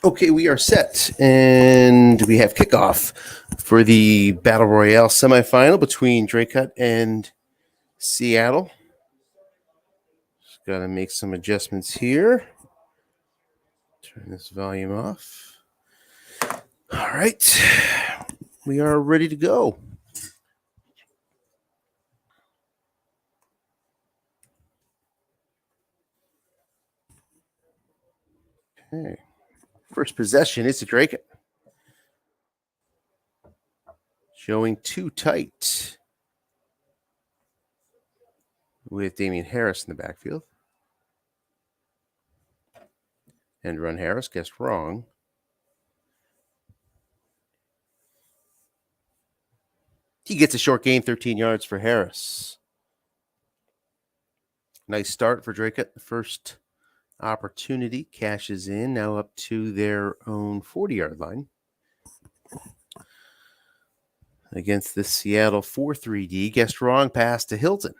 Okay, we are set, and we have kickoff for the Battle Royale semifinal between Dracut and Seattle. Just got to make some adjustments here. Turn this volume off. All right, we are ready to go. Okay. First possession is to Dracut. Showing too tight with Damian Harris in the backfield. And run Harris, guessed wrong. He gets a short gain, 13 yards for Harris. Nice start for Dracut. The first opportunity cashes in, now up to their own 40-yard line. Against the Seattle 4-3D, guessed wrong pass to Hilton.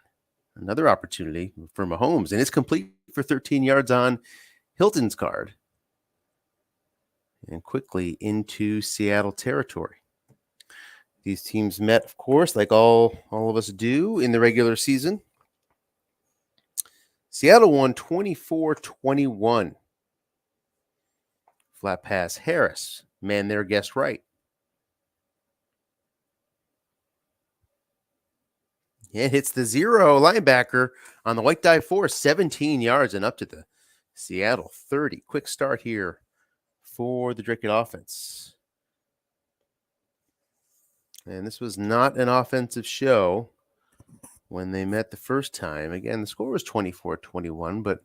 Another opportunity for Mahomes, and it's complete for 13 yards on Hilton's card. And quickly into Seattle territory. These teams met, of course, like all of us do in the regular season. Seattle won 24-21. Flat pass, Harris. Man there guessed right. It hits the zero linebacker on the white dive force, 17 yards and up to the Seattle 30. Quick start here for the Dracut offense. And this was not an offensive show when they met the first time. Again, the score was 24-21, but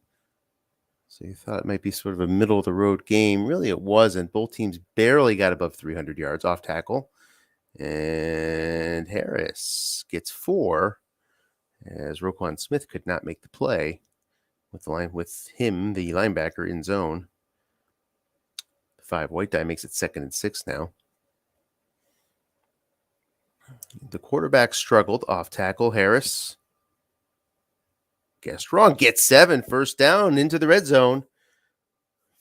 so you thought it might be sort of a middle-of-the-road game. Really, it wasn't. Both teams barely got above 300 yards off tackle. And Harris gets 4 as Roquan Smith could not make the play with him, the linebacker, in zone. 5 white die makes it 2nd and 6 now. The quarterback struggled off tackle. Harris guessed wrong. Gets 7. First down into the red zone.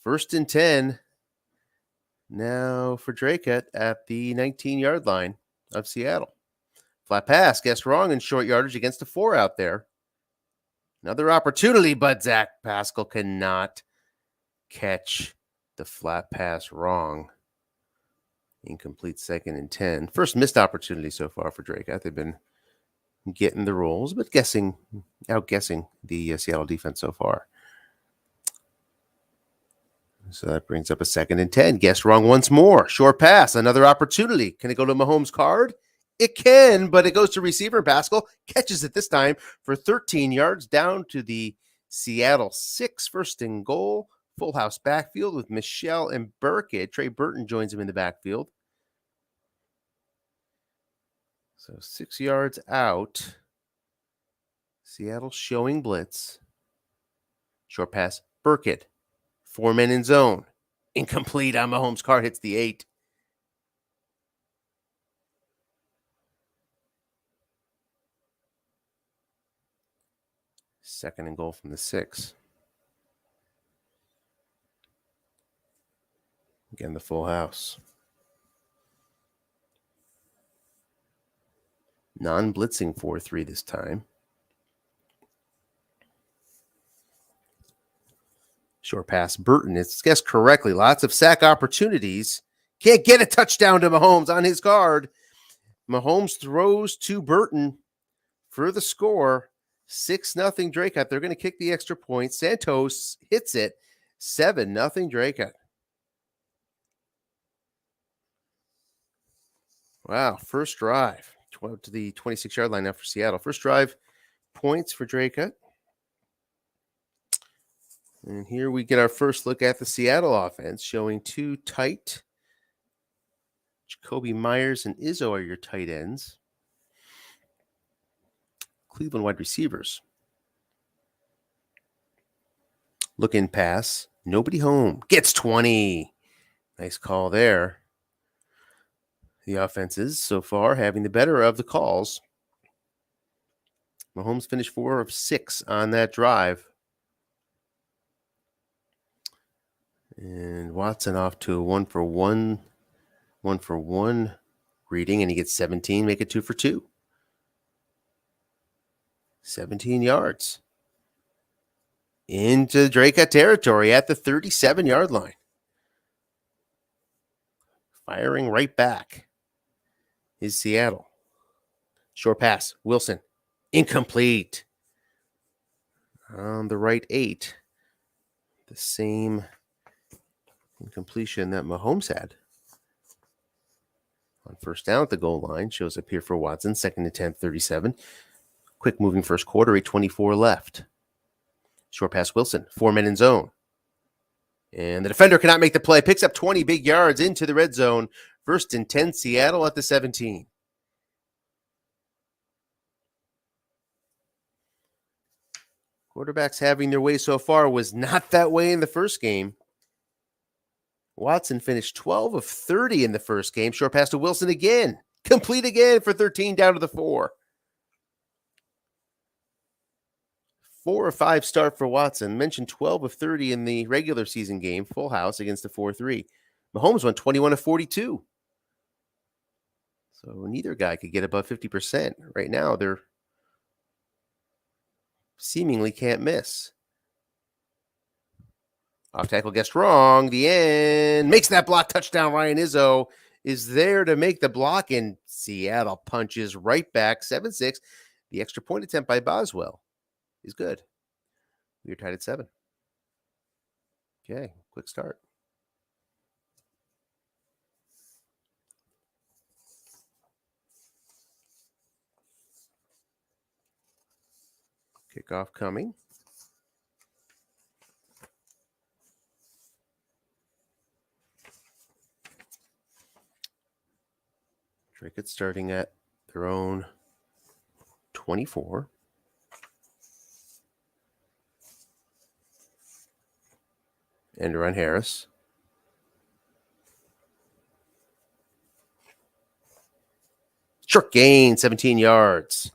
1st and 10. Now for Dracut at the 19-yard line of Seattle. Flat pass, guessed wrong, and short yardage against a 4 out there. Another opportunity, but Zach Pascal cannot catch the flat pass wrong. Incomplete 2nd and 10. First missed opportunity so far for Dracut. They've been getting the rolls, but outguessing the Seattle defense so far. So that brings up a 2nd and 10. Guessed wrong once more. Short pass, another opportunity. Can it go to Mahomes' card? It can, but it goes to receiver. Pascal catches it this time for 13 yards down to the Seattle 6. 1st and goal. Full house backfield with Michelle and Burkett. Trey Burton joins him in the backfield. So 6 yards out. Seattle showing blitz. Short pass, Burkett. 4 men in zone. Incomplete on Mahomes' card. Hits the 8. Second and goal from the 6. Again, the full house. Non-blitzing 4-3 this time. Short pass, Burton. It's guessed correctly. Lots of sack opportunities. Can't get a touchdown to Mahomes on his card. Mahomes throws to Burton for the score. 6-0 Dracut. They're going to kick the extra point. Santos hits it. 7-0 Dracut. Wow, first drive. 12 to the 26-yard line now for Seattle. First drive points for Dracut. And here we get our first look at the Seattle offense, showing 2 tight. Jacoby Myers and Izzo are your tight ends. Cleveland wide receivers. Look in pass. Nobody home. Gets 20. Nice call there. The offenses so far having the better of the calls. Mahomes finished 4 of 6 on that drive. And Watson off to a 1-for-1 reading, and he gets 17, make it 2-for-2. 17 yards. Into Dracut territory at the 37-yard line. Firing right back is Seattle. Short pass, Wilson. Incomplete. On the right 8. The same incompletion that Mahomes had. On first down at the goal line, shows up here for Watson, 2nd and 10, 37. Quick moving first quarter, 8:24 left. Short pass, Wilson, 4 men in zone. And the defender cannot make the play, picks up 20 big yards into the red zone. 1st and 10, Seattle at the 17. Quarterbacks having their way so far was not that way in the first game. Watson finished 12 of 30 in the first game. Short pass to Wilson again. Complete again for 13 down to the 4. 4 of 5 start for Watson. Mentioned 12 of 30 in the regular season game. Full house against the 4-3. Mahomes went 21 of 42. So neither guy could get above 50%. Right now, they're seemingly can't miss. Off tackle guessed wrong. The end. Makes that block. Touchdown. Ryan Izzo is there to make the block, and Seattle punches right back. 7-6. The extra point attempt by Boswell is good. We're tied at 7. Okay, quick start. Kickoff coming. Dracut starting at their own 24. And around Harris. Short gain, 17 yards.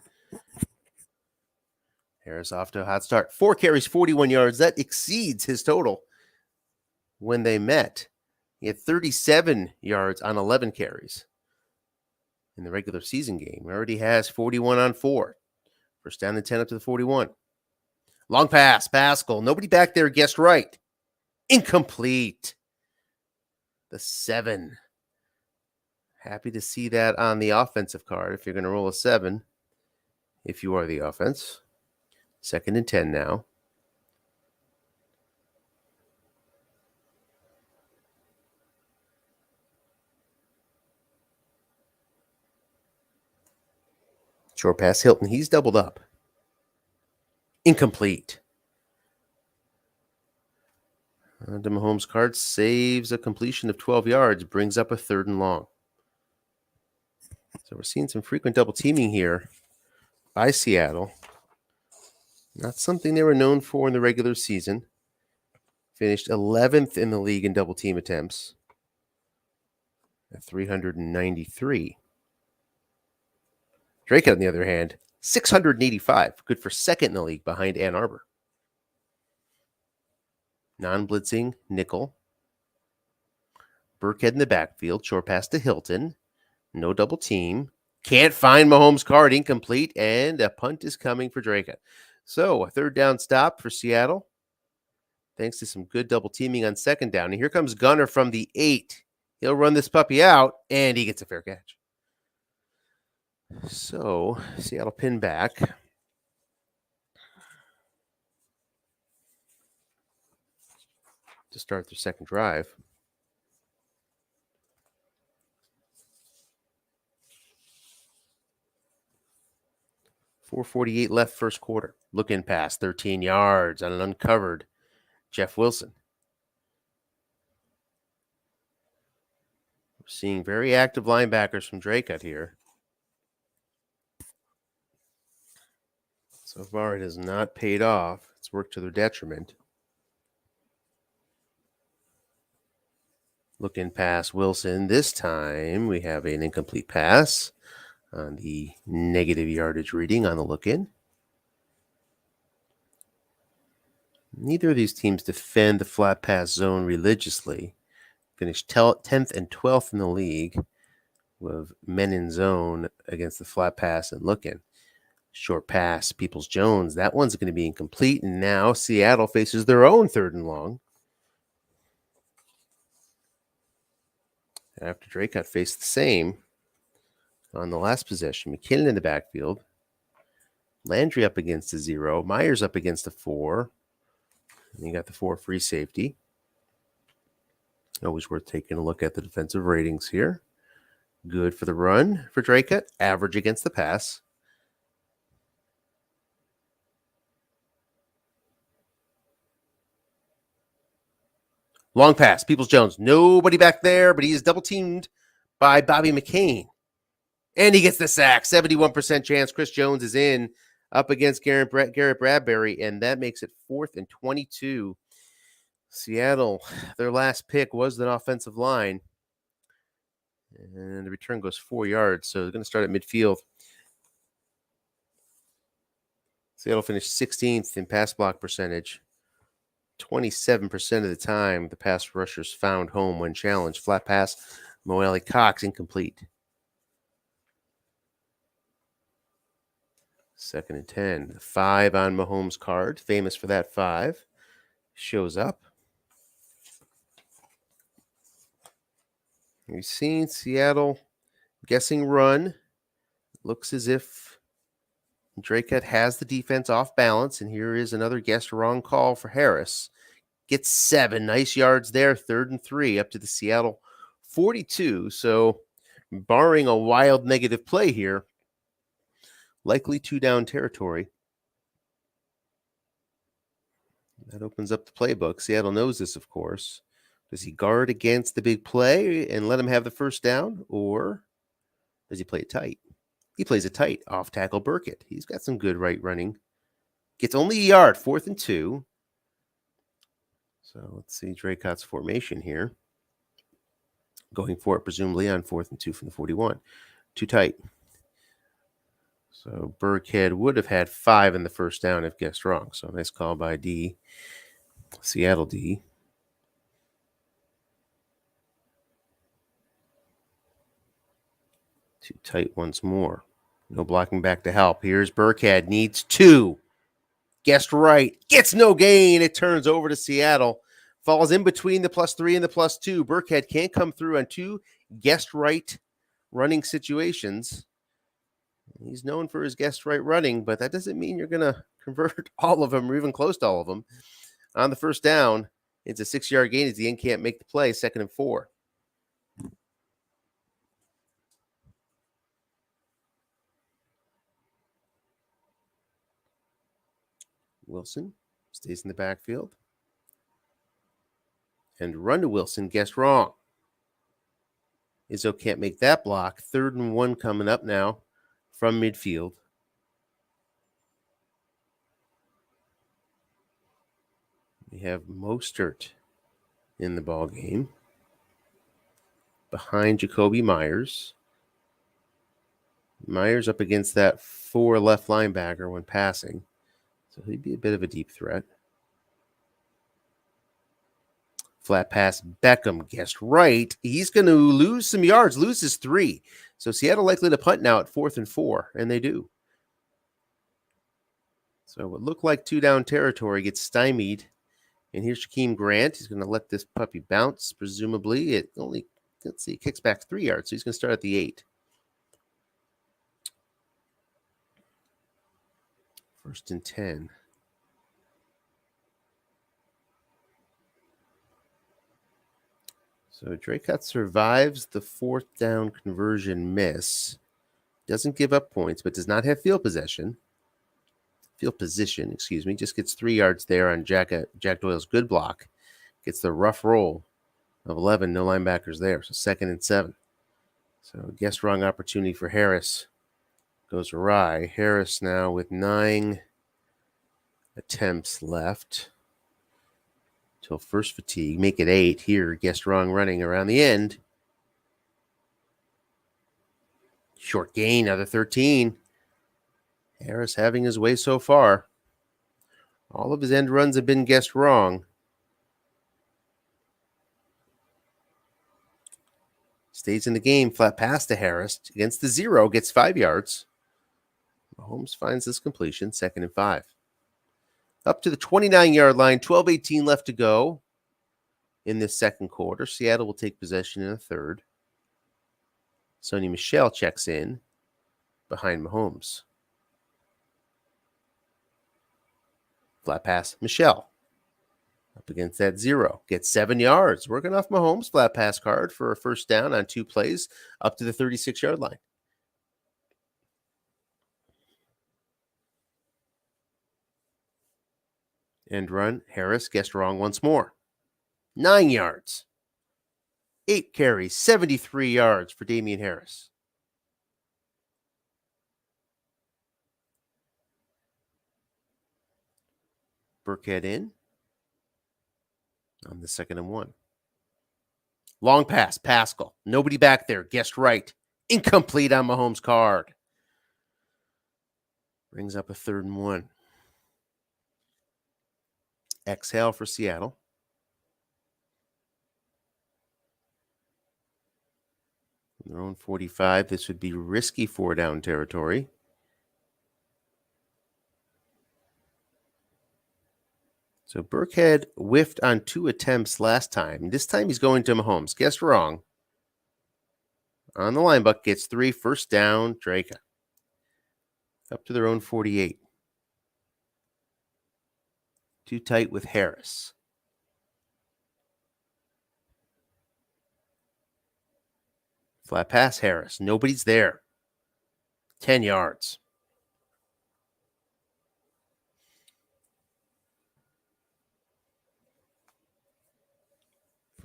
Harris off to a hot start. 4 carries, 41 yards. That exceeds his total when they met. He had 37 yards on 11 carries in the regular season game. He already has 41 on 4. First down and 10 up to the 41. Long pass, Pascal. Nobody back there guessed right. Incomplete. The 7. Happy to see that on the offensive card if you're going to roll a 7, if you are the offense. 2nd and 10 now. Short pass, Hilton. He's doubled up. Incomplete. To Mahomes' card, saves a completion of 12 yards, brings up a 3rd and long. So we're seeing some frequent double teaming here by Seattle. Not something they were known for in the regular season. Finished 11th in the league in double team attempts at 393. Dracut, on the other hand, 685. Good for 2nd in the league behind Ann Arbor. Non-blitzing, nickel. Burkhead in the backfield. Short pass to Hilton. No double team. Can't find Mahomes' card. Incomplete. And a punt is coming for Dracut. So a 3rd down stop for Seattle. Thanks to some good double teaming on 2nd down. And here comes Gunner from the 8. He'll run this puppy out, and he gets a fair catch. So Seattle pin back. To start their 2nd drive. .448 left first quarter. Look in pass, 13 yards on an uncovered Jeff Wilson. We're seeing very active linebackers from Dracut here. So far, it has not paid off. It's worked to their detriment. Look in pass, Wilson. This time, we have an incomplete pass on the negative yardage reading on the look in. Neither of these teams defend the flat pass zone religiously. Finished 10th and 12th in the league with men in zone against the flat pass and looking. Short pass, Peoples-Jones. That one's going to be incomplete. And now Seattle faces their own 3rd and long. After Dracut faced the same on the last possession. McKinnon in the backfield. Landry up against a 0. Myers up against a 4. And you got the 4 free safety. Always worth taking a look at the defensive ratings here. Good for the run for Dracut. Average against the pass. Long pass. Peoples-Jones. Nobody back there, but he is double teamed by Bobby McCain. And he gets the sack. 71% chance Chris Jones is in up against Garrett Bradbury, and that makes it 4th and 22. Seattle, their last pick was an offensive line. And the return goes 4 yards, so they're going to start at midfield. Seattle finished 16th in pass block percentage. 27% of the time, the pass rushers found home when challenged. Flat pass, Mo Alley-Cox, incomplete. 2nd and 10. 5 on Mahomes' card, famous for that 5. Shows up. We've seen Seattle guessing run. Looks as if Dracut has the defense off balance, and here is another guessed wrong call for Harris. Gets 7. Nice yards there. 3rd and 3 up to the Seattle 42. So barring a wild negative play here, likely 2-down territory. That opens up the playbook. Seattle knows this, of course. Does he guard against the big play and let him have the 1st down, or does he play it tight? He plays it tight. Off tackle Burkett. He's got some good right running. Gets only a yard. 4th and 2. So let's see Dracut's formation here. Going for it, presumably, on 4th and 2 from the 41. Too tight. So Burkhead would have had 5 in the 1st down if guessed wrong. So nice call by D. Seattle D. Too tight once more. No blocking back to help. Here's Burkhead. Needs 2. Guessed right. Gets no gain. It turns over to Seattle. Falls in between the +3 and the +2. Burkhead can't come through on 2 guessed right running situations. He's known for his guessed right running, but that doesn't mean you're going to convert all of them or even close to all of them. On the 1st down, it's a 6-yard gain as the end can't make the play. 2nd and 4. Wilson stays in the backfield. And run to Wilson, guessed wrong. Izzo can't make that block. 3rd and 1 coming up now from midfield. We have Mostert in the ball game behind Jacoby Myers. Myers up against that 4 left linebacker when passing, so he'd be a bit of a deep threat. Flat pass, Beckham guessed right. He's going to lose some yards, loses 3. So Seattle likely to punt now at 4th and 4, and they do. So it would look like 2-down territory gets stymied. And here's Shaquem Grant. He's going to let this puppy bounce, presumably. It only, let's see, kicks back 3 yards, so he's going to start at the 8. 1st and 10. So Dracut survives the 4th down conversion miss. Doesn't give up points, but does not have field position. Just gets 3 yards there on Jack Doyle's good block. Gets the rough roll of 11, no linebackers there. So 2nd and 7. So guess wrong opportunity for Harris goes awry. Harris now with 9 attempts left till first fatigue. Make it 8 here. Guessed wrong running around the end. Short gain, another 13. Harris having his way so far. All of his end runs have been guessed wrong. Stays in the game. Flat pass to Harris against the 0. Gets 5 yards. Mahomes finds this completion. 2nd and 5. Up to the 29-yard line. 12:18 left to go in this second quarter. Seattle will take possession in a third. Sony Michel checks in behind Mahomes. Flat pass, Michel. Up against that 0. Gets 7 yards. Working off Mahomes' flat pass card for a first down on 2 plays up to the 36-yard line. End run, Harris guessed wrong once more. 9 yards. 8 carries, 73 yards for Damian Harris. Burkhead in on the 2nd and 1. Long pass, Pascal. Nobody back there. Guessed right. Incomplete on Mahomes' card. Brings up a 3rd and 1. Exhale for Seattle. On their own 45, this would be risky 4-down territory. So Burkhead whiffed on 2 attempts last time. This time he's going to Mahomes. Guessed wrong. On the line, Buck gets 3. First down, Dracut. Up to their own 48. Too tight with Harris. Flat pass, Harris. Nobody's there. 10 yards.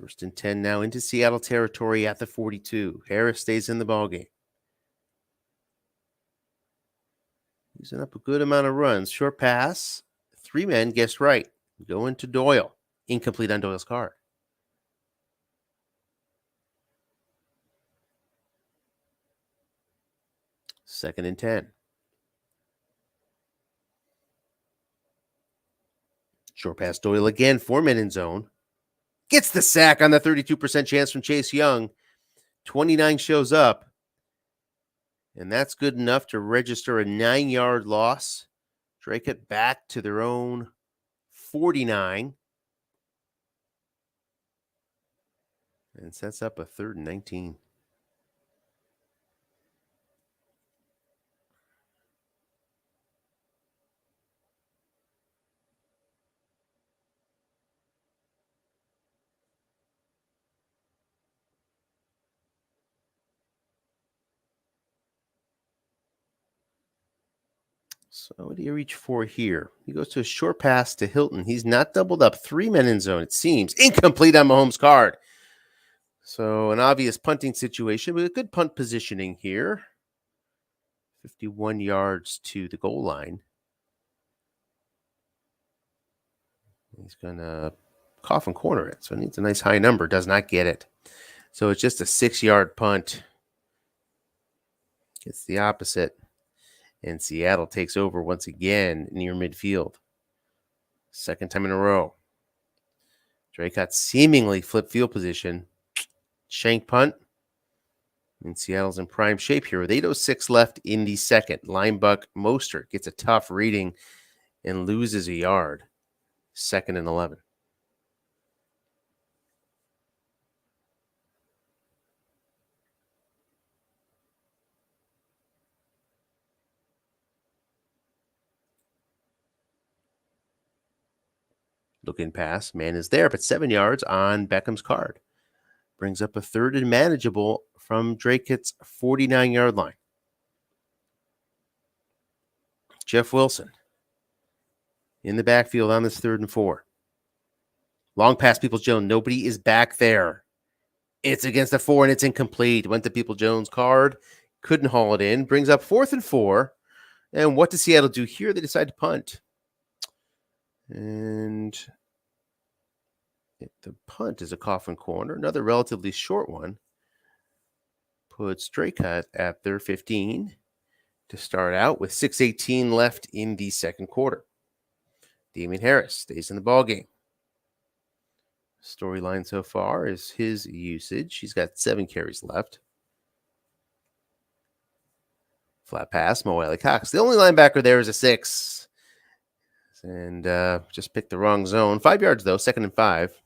First and 10 now into Seattle territory at the 42. Harris stays in the ballgame. Using up a good amount of runs. Short pass. 3 men guessed right. Going to Doyle. Incomplete on Doyle's card. Second and 10. Short pass Doyle again. 4 men in zone. Gets the sack on the 32% chance from Chase Young. 29 shows up. And that's good enough to register a 9-yard loss. Dracut back to their own 49. And sets up a 3rd and 19. So what do you reach for here? He goes to a short pass to Hilton. He's not doubled up. 3 men in zone, it seems. Incomplete on Mahomes' card. So an obvious punting situation, but a good punt positioning here. 51 yards to the goal line. He's going to coffin corner it. So it needs a nice high number. Does not get it. So it's just a 6-yard punt. Gets the opposite. And Seattle takes over once again near midfield. 2nd time in a row. Dracut seemingly flipped field position. Shank punt. And Seattle's in prime shape here with 8:06 left in the second. Linebuck Mostert gets a tough reading and loses a yard. 2nd and 11. Looking pass. Man is there, but 7 yards on Beckham's card. Brings up a 3rd and manageable from Dracut's 49-yard line. Jeff Wilson in the backfield on this 3rd and 4. Long pass, Peoples-Jones. Nobody is back there. It's against the 4, and it's incomplete. Went to Peoples-Jones' card. Couldn't haul it in. Brings up 4th and 4. And what does Seattle do here? They decide to punt. And the punt is a coffin corner. Another relatively short one. Puts Dracut at their 15 to start out with 6:18 left in the second quarter. Damian Harris stays in the ballgame. Storyline so far is his usage. He's got 7 carries left. Flat pass, Mo Alley Cox. The only linebacker there is a 6. And just picked the wrong zone. 5 yards, though. 2nd and 5.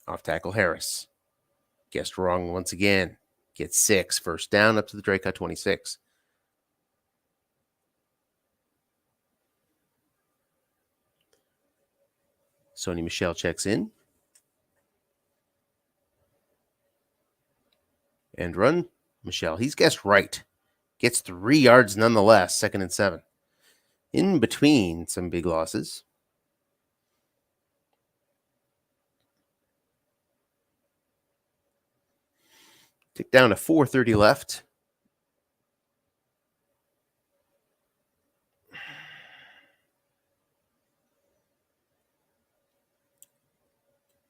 Off tackle, Harris. Guessed wrong once again. Gets 6. First down up to the Dracut 26. Sony Michel checks in. And run, Michel. He's guessed right. Gets 3 yards nonetheless. 2nd and 7. In between some big losses. Tick down to 4:30 left.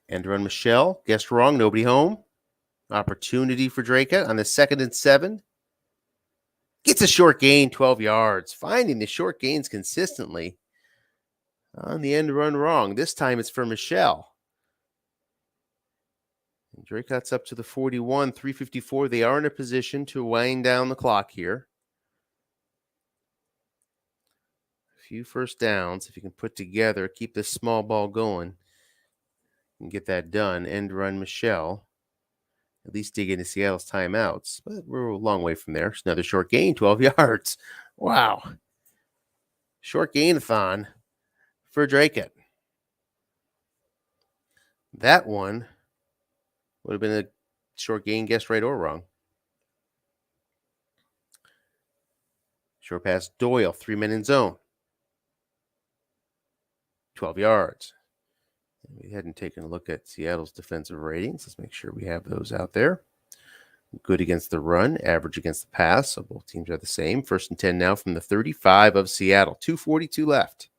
And run Michel. Guessed wrong. Nobody home. Opportunity for Dracut on the 2nd and 7. Gets a short gain, 12 yards. Finding the short gains consistently. On the end run wrong. This time it's for Michel. And Dracut's up to the 41, 3:54. They are in a position to wind down the clock here. A few first downs, if you can put together, keep this small ball going, and get that done. End run Michel. At least dig into Seattle's timeouts, but we're a long way from there. It's another short gain, 12 yards. Wow. Short gain-a-thon for Dracut. That one would have been a short gain, guessed right or wrong. Short pass, Doyle, 3 men in zone. 12 yards. We hadn't taken a look at Seattle's defensive ratings. Let's make sure we have those out there. Good against the run, average against the pass. So both teams are the same. 1st and 10 now from the 35 of Seattle. 2:42 left.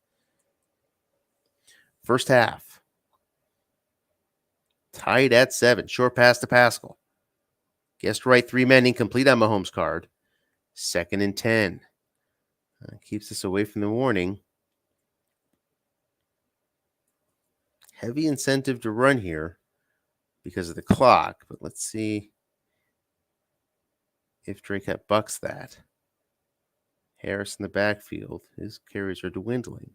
First half. Tied at 7. Short pass to Pascal. Guessed right, 3 men incomplete on Mahomes' card. 2nd and 10. Keeps us away from the warning. Heavy incentive to run here because of the clock, but let's see if Dracut bucks that. Harris in the backfield. His carries are dwindling.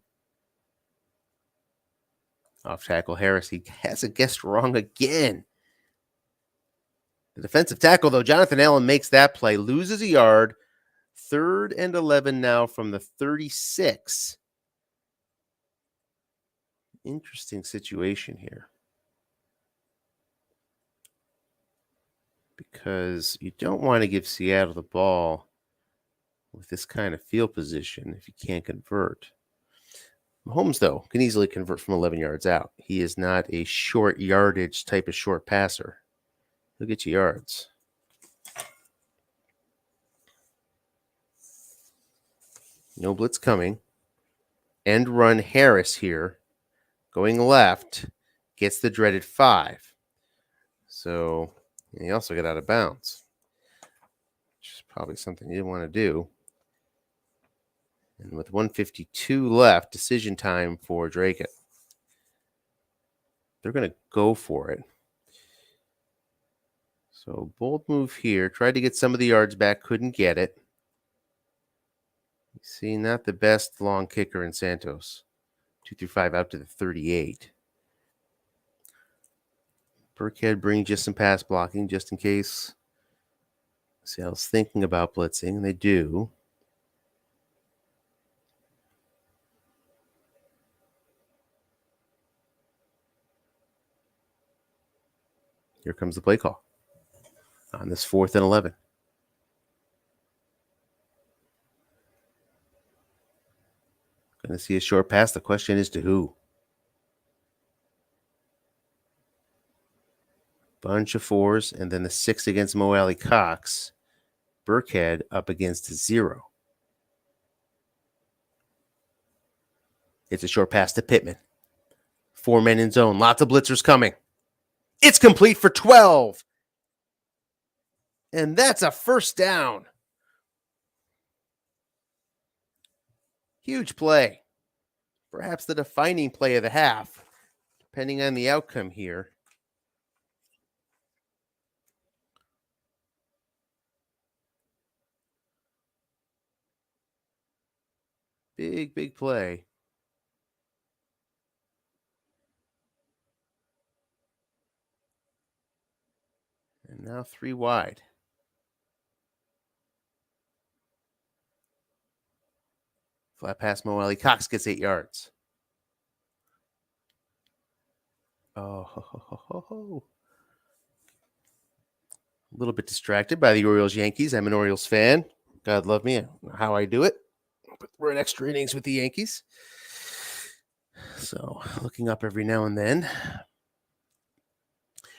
Off tackle Harris. He has a guessed wrong again. The defensive tackle, though, Jonathan Allen makes that play. Loses a yard. 3rd and 11 now from the 36. Interesting situation here. Because you don't want to give Seattle the ball with this kind of field position if you can't convert. Mahomes, though, can easily convert from 11 yards out. He is not a short yardage type of short passer. He'll get you yards. No blitz coming. End run Harris here. Going left, gets the dreaded 5. So he also got out of bounds, which is probably something you didn't want to do. And with 1:52 left, decision time for Dracut. They're going to go for it. So bold move here. Tried to get some of the yards back, couldn't get it. You see, not the best long kicker in Santos. 2 through 5 out to the 38. Burkhead brings just some pass blocking just in case Seattle's thinking about blitzing, and they do. Here comes the play call on this 4th and 11. Going to see a short pass. The question is to who? Bunch of 4s, and then the 6 against Mo Alley Cox. Burkhead up against 0. It's a short pass to Pittman. 4 men in zone. Lots of blitzers coming. It's complete for 12. And that's a first down. Huge play. Perhaps the defining play of the half, depending on the outcome here. Big play. And now 3 wide. Flat pass, Mo Alley Cox gets 8 yards. Oh, a little bit distracted by the Orioles-Yankees. I'm an Orioles fan. God love me. I don't know how I do it. But we're in extra innings with the Yankees. So looking up every now and then.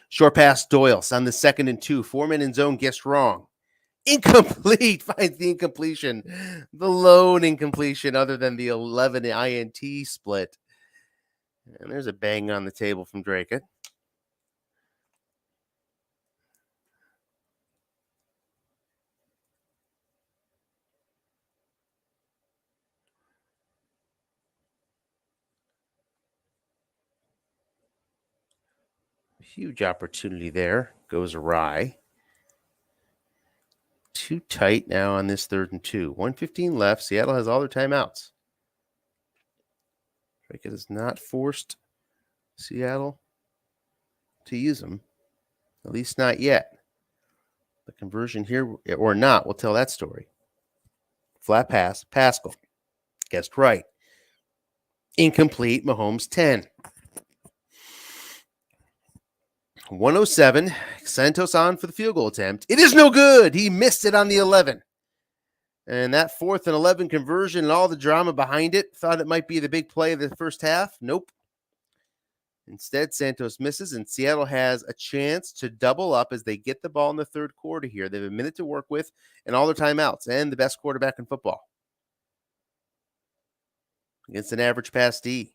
Short pass, Doyle's on the 2nd and 2. 4-man in zone, guessed wrong. Incomplete. Finds the incompletion. The lone incompletion other than the 11 INT split. And there's a bang on the table from Dracut. Huge opportunity there. Goes awry. Too tight now on this 3rd and 2. 1:15 left. Seattle has all their timeouts. Dracut has not forced Seattle to use them. At least not yet. The conversion here or not will tell that story. Flat pass. Pascal. Guessed right. Incomplete. Mahomes 10. 107. Santos on for the field goal attempt. It is no good. He missed it on the 11. And that 4th and 11 conversion and all the drama behind it, thought it might be the big play of the first half. Nope. Instead, Santos misses, and Seattle has a chance to double up as they get the ball in the 3rd quarter here. They have a minute to work with and all their timeouts, and the best quarterback in football against an average pass D.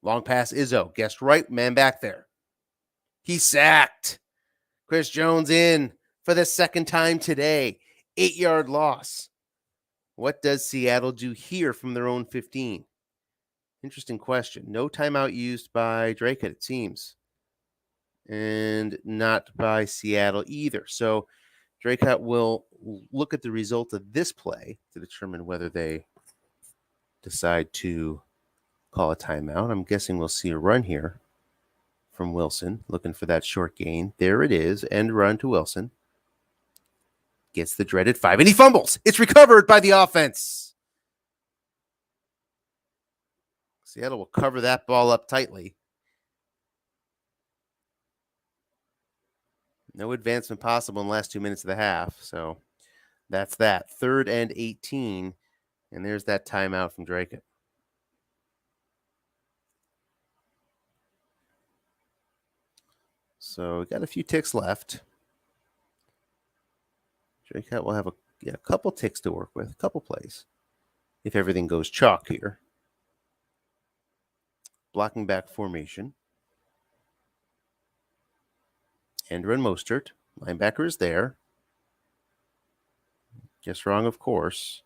Long pass, Izzo. Guessed right, man back there. He's sacked. Chris Jones in for the 2nd time today. 8-yard loss. What does Seattle do here from their own 15? Interesting question. No timeout used by Dracut, it seems. And not by Seattle either. So Dracut will look at the result of this play to determine whether they decide to call a timeout. I'm guessing we'll see a run here from Wilson, looking for that short gain. There it is, end run to Wilson. Gets the dreaded 5, and he fumbles. It's recovered by the offense. Seattle will cover that ball up tightly. No advancement possible in the last 2 minutes of the half, so that's that. 3rd and 18, and there's that timeout from Dracut. So we got a few ticks left. Dracut will have a couple ticks to work with, a couple plays, if everything goes chalk here. Blocking back formation. End run Mostert. Linebacker is there. Guess wrong, of course.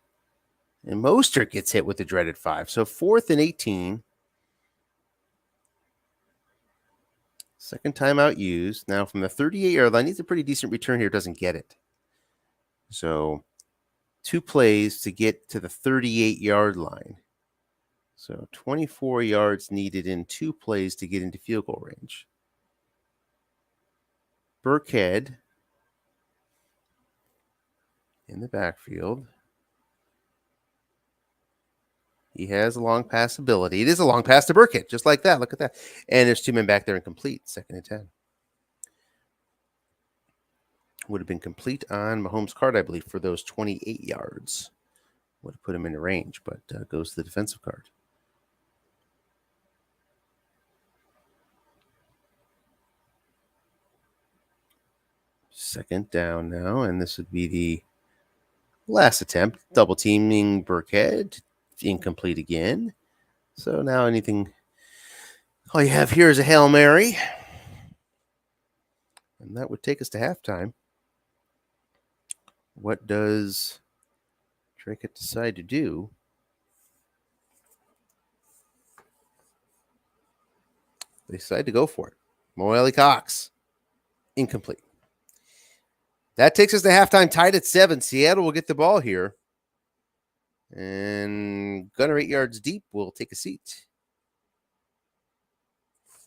And Mostert gets hit with the dreaded 5. So 4th and 18. 2nd timeout used. Now from the 38-yard line, needs a pretty decent return here. Doesn't get it. So 2 plays to get to the 38-yard line. So 24 yards needed in 2 plays to get into field goal range. Burkhead in the backfield. He has a long pass ability. It is a long pass to Burkhead, just like that. Look at that. And there's 2 men back there incomplete. 2nd and 10. Would have been complete on Mahomes' card, I believe, for those 28 yards. Would have put him in the range, but goes to the defensive card. Second down now, and this would be the last attempt. Double teaming Burkhead. Incomplete again. So now all you have here is a Hail Mary. And that would take us to halftime. What does Dracut decide to do? They decide to go for it. Moelle Cox. Incomplete. That takes us to halftime, tied at 7. Seattle will get the ball here. And Gunner 8 yards deep will take a seat.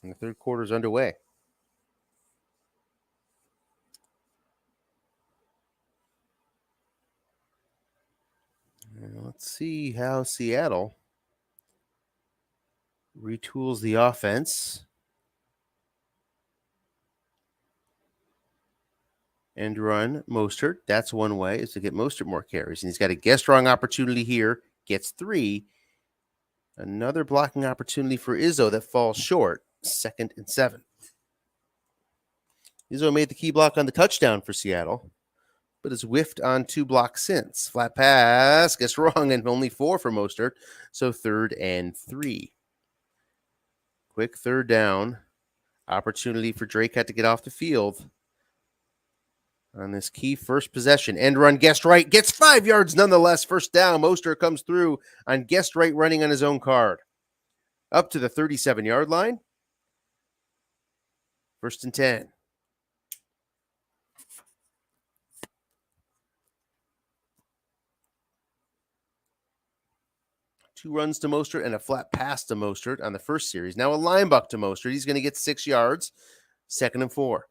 And the third quarter is underway. And let's see how Seattle retools the offense. And run Mostert. That's one way, is to get Mostert more carries. And he's got a guess wrong opportunity here. Gets 3. Another blocking opportunity for Izzo that falls short. 2nd and 7. Izzo made the key block on the touchdown for Seattle, but has whiffed on 2 blocks since. Flat pass, gets wrong, and only 4 for Mostert. So 3rd and 3. Quick 3rd down. Opportunity for Dracut to get off the field. On this key first possession, end run, guessed right, gets 5 yards nonetheless. First down, Mostert comes through on guessed right running on his own card. Up to the 37-yard line. 1st and 10. Two runs to Mostert and a flat pass to Mostert on the first series. Now a line buck to Mostert. He's going to get 6 yards. 2nd and 4.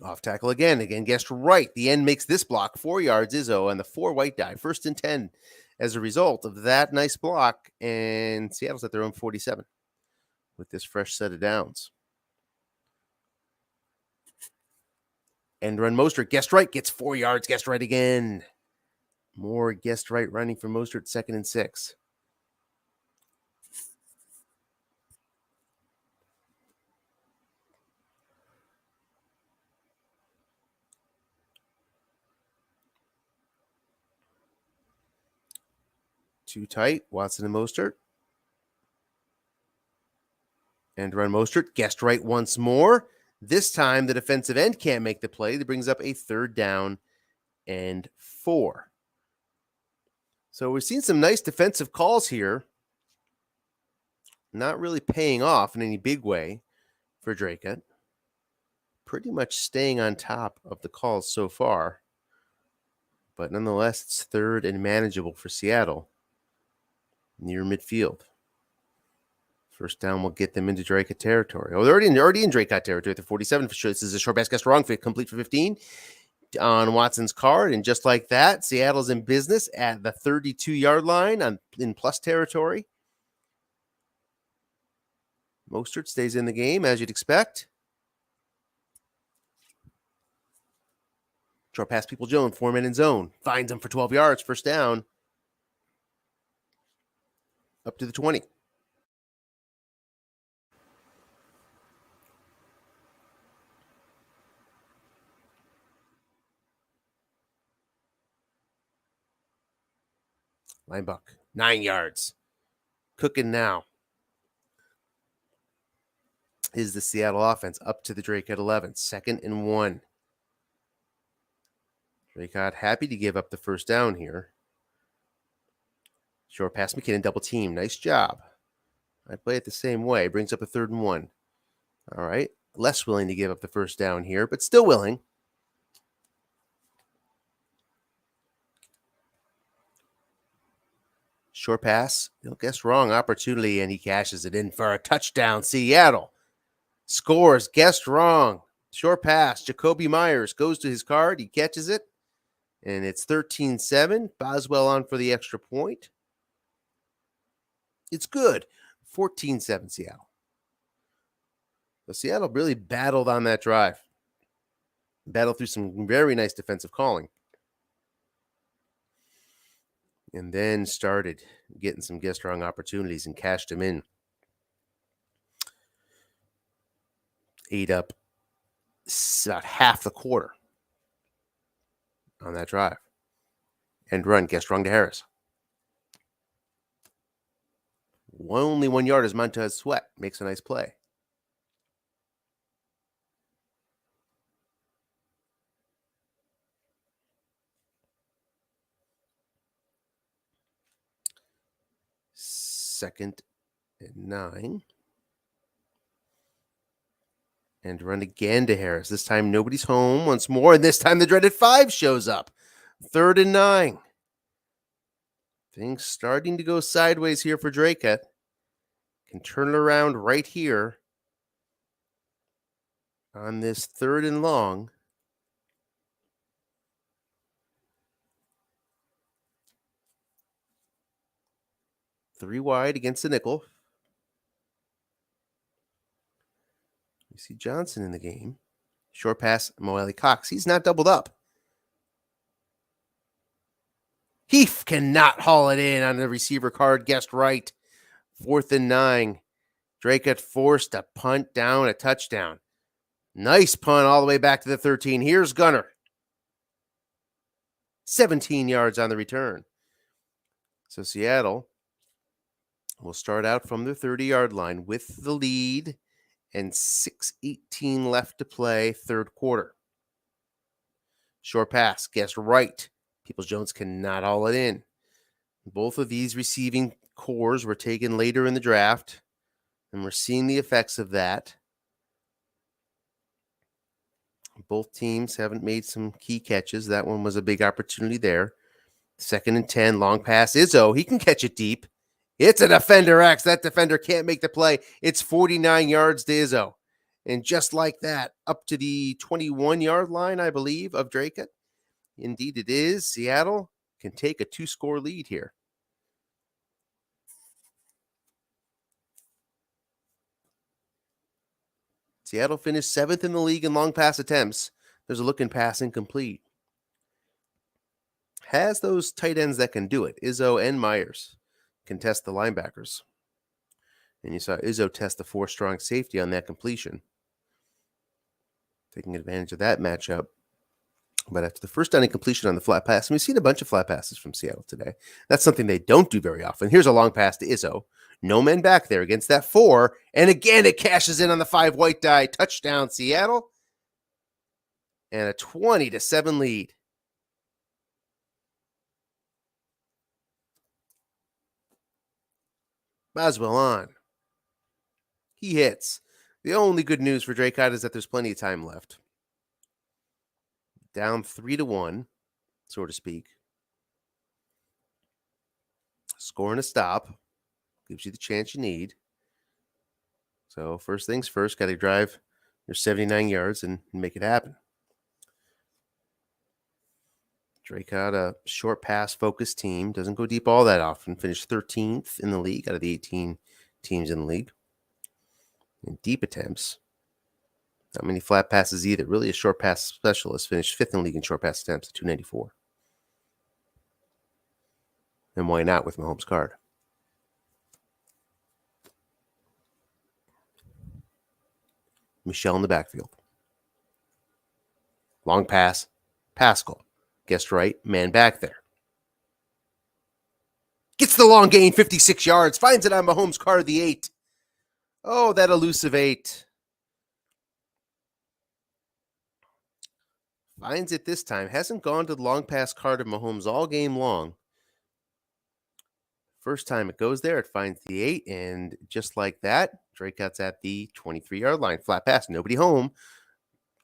Off tackle again guessed right. The end makes this block 4 yards. Izzo and the 4 white die. 1st and 10 as a result of that nice block. And Seattle's at their own 47 with this fresh set of downs. End run Mostert. Guessed right. Gets 4 yards. Guessed right again. More guessed right running for Mostert. 2nd and 6. Too tight. Watson and Mostert. End run Mostert. Guessed right once more. This time the defensive end can't make the play. That brings up a 3rd down and 4. So we've seen some nice defensive calls here. Not really paying off in any big way for Dracut. Pretty much staying on top of the calls so far. But nonetheless, it's 3rd and manageable for Seattle. Near midfield. First down will get them into Dracut territory. Oh, they're already in Dracut territory at the 47 for sure. This is a short pass, guessed wrong, complete for 15 on Watson's card. And just like that, Seattle's in business at the 32-yard line in plus territory. Mostert stays in the game, as you'd expect. Short pass, People Jones, 4-man in zone. Finds him for 12 yards, first down. Up to the 20. Linebuck, 9 yards. Cooking now. Is the Seattle offense up to the Dracut 11. 2nd and 1. Dracut happy to give up the first down here. Short pass, McKinnon, double team. Nice job. I play it the same way. Brings up a 3rd and 1. All right. Less willing to give up the first down here, but still willing. Short pass. Guess wrong opportunity, and he cashes it in for a touchdown. Seattle scores. Guessed wrong. Short pass. Jacoby Myers goes to his card. He catches it, and it's 13-7. Boswell on for the extra point. It's good. 14-7 Seattle. So Seattle really battled on that drive. Battled through some very nice defensive calling. And then started getting some guess wrong opportunities and cashed them in. Ate up about half the quarter on that drive. End run, guess wrong to Harris. Only 1 yard as Montez Sweat makes a nice play. Second and 9. And run again to Harris. This time nobody's home once more. And this time the dreaded 5 shows up. 3rd and 9. Things starting to go sideways here for Dracut. Can turn it around right here on this 3rd and long. Three wide against the nickel. You see Johnson in the game. Short pass, Moelle Cox. He's not doubled up. Heath cannot haul it in on the receiver card. Guessed right. 4th and 9. Dracut forced a punt down, a touchdown. Nice punt all the way back to the 13. Here's Gunner. 17 yards on the return. So Seattle will start out from the 30-yard line with the lead and 6:18 left to play, third quarter. Short pass, guessed right. Peoples-Jones cannot haul it in. Both of these receiving cores were taken later in the draft, and we're seeing the effects of that. Both teams haven't made some key catches. That one was a big opportunity there. 2nd and 10, long pass. Izzo, he can catch it deep. It's a defender X. That defender can't make the play. It's 49 yards to Izzo. And just like that, up to the 21-yard line, I believe, of Dracut. Indeed it is. Seattle can take a 2-score lead here. Seattle finished 7th in the league in long pass attempts. There's a looking pass incomplete. Has those tight ends that can do it. Izzo and Myers can test the linebackers. And you saw Izzo test the 4-strong safety on that completion. Taking advantage of that matchup. But after the first down incompletion on the flat pass, and we've seen a bunch of flat passes from Seattle today. That's something they don't do very often. Here's a long pass to Izzo. No men back there against that 4. And again, it cashes in on the 5 white die. Touchdown, Seattle. And a 20-7 lead. Boswell on. He hits. The only good news for Dracut is that there's plenty of time left. Down 3-1, so to speak. Scoring a stop gives you the chance you need. So first things first, got to drive your 79 yards and make it happen. Dracut, a short pass focused team, doesn't go deep all that often. Finished 13th in the league out of the 18 teams in the league. In deep attempts, not many flat passes either. Really a short pass specialist. Finished 5th in the league in short pass attempts at 294. And why not with Mahomes' card? Michelle in the backfield. Long pass. Pascal. Guessed right. Man back there. Gets the long gain, 56 yards. Finds it on Mahomes' card, the 8. Oh, that elusive 8. Finds it this time. Hasn't gone to the long pass card of Mahomes all game long. First time it goes there, it finds the 8. And just like that, Dracut's at the 23-yard line. Flat pass, nobody home.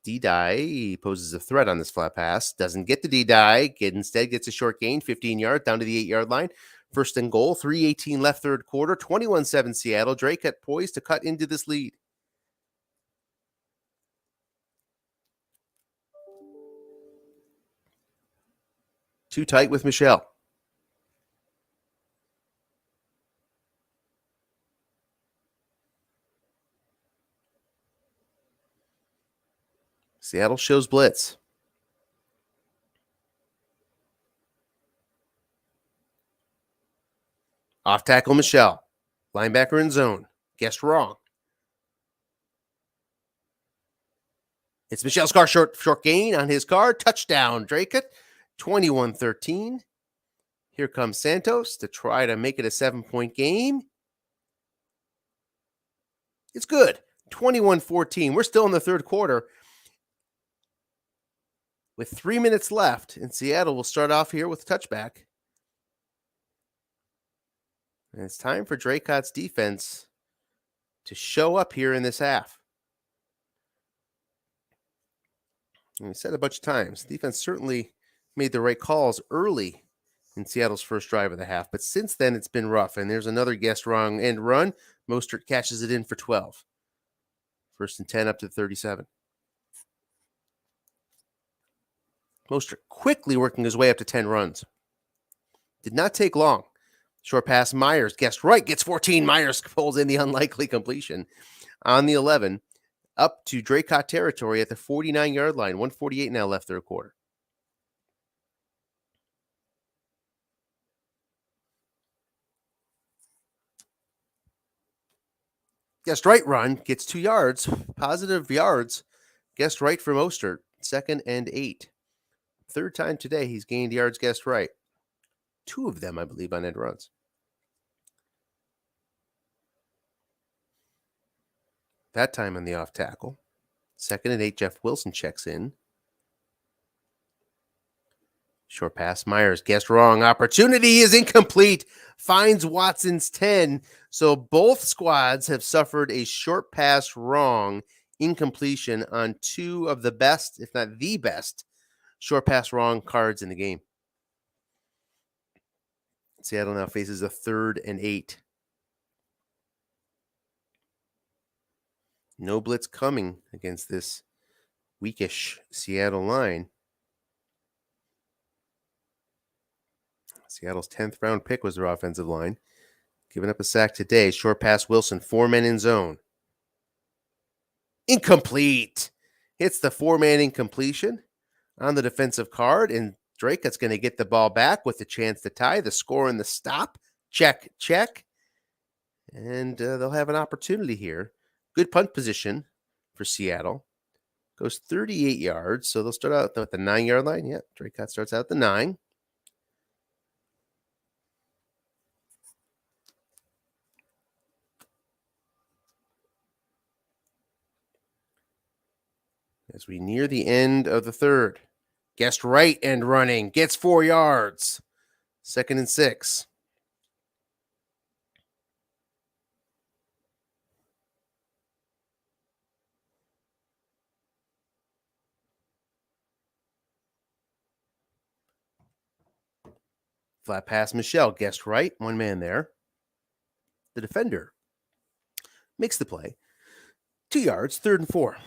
D-Die poses a threat on this flat pass. Doesn't get the D-Die. Instead gets a short gain, 15 yards, down to the 8-yard line. First and goal, 3:18 left third quarter, 21-7 Seattle. Dracut poised to cut into this lead. Too tight with Michelle. Seattle shows blitz. Off tackle Michelle. Linebacker in zone. Guessed wrong. It's Michelle's car, short gain on his car. Touchdown, Dracut. 21-13. Here comes Santos to try to make it a 7-point game. It's good. 21-14. We're still in the third quarter. With 3 minutes left, and Seattle will start off here with a touchback. And it's time for Dracut's defense to show up here in this half. And we said a bunch of times, defense certainly made the right calls early in Seattle's first drive of the half, but since then it's been rough. And there's another guessed wrong end run. Mostert catches it in for 12. 1st and 10 up to 37. Mostert quickly working his way up to 10 runs. Did not take long. Short pass, Myers guessed right, gets 14. Myers pulls in the unlikely completion on the 11, up to Dracut territory at the 49-yard line. 1:48 now left third quarter. Guessed right run, gets 2 yards, positive yards. Guessed right for Mostert, 2nd and 8. Third time today he's gained yards guessed right. 2 of them, I believe, on end runs. That time on the off tackle. 2nd and 8, Jeff Wilson checks in. Short pass, Myers guessed wrong. Opportunity is incomplete. Finds Watson's 10. So both squads have suffered a short pass wrong, incompletion on 2 of the best, if not the best, short pass wrong cards in the game. Seattle now faces a 3rd and 8. No blitz coming against this weakish Seattle line. Seattle's 10th round pick was their offensive line. Giving up a sack today. Short pass, Wilson. 4 men in zone. Incomplete. Hits the 4-man incompletion on the defensive card. And Dracut's going to get the ball back with the chance to tie. The score and the stop. Check, check. And they'll have an opportunity here. Good punt position for Seattle. Goes 38 yards. So they'll start out at the 9-yard line. Yeah, Dracut starts out at the 9. As we near the end of the third. Guessed right and running. Gets 4 yards. 2nd and 6. Flat pass, Michelle. Guessed right. 1 man there. The defender makes the play. 2 yards. 3rd and 4.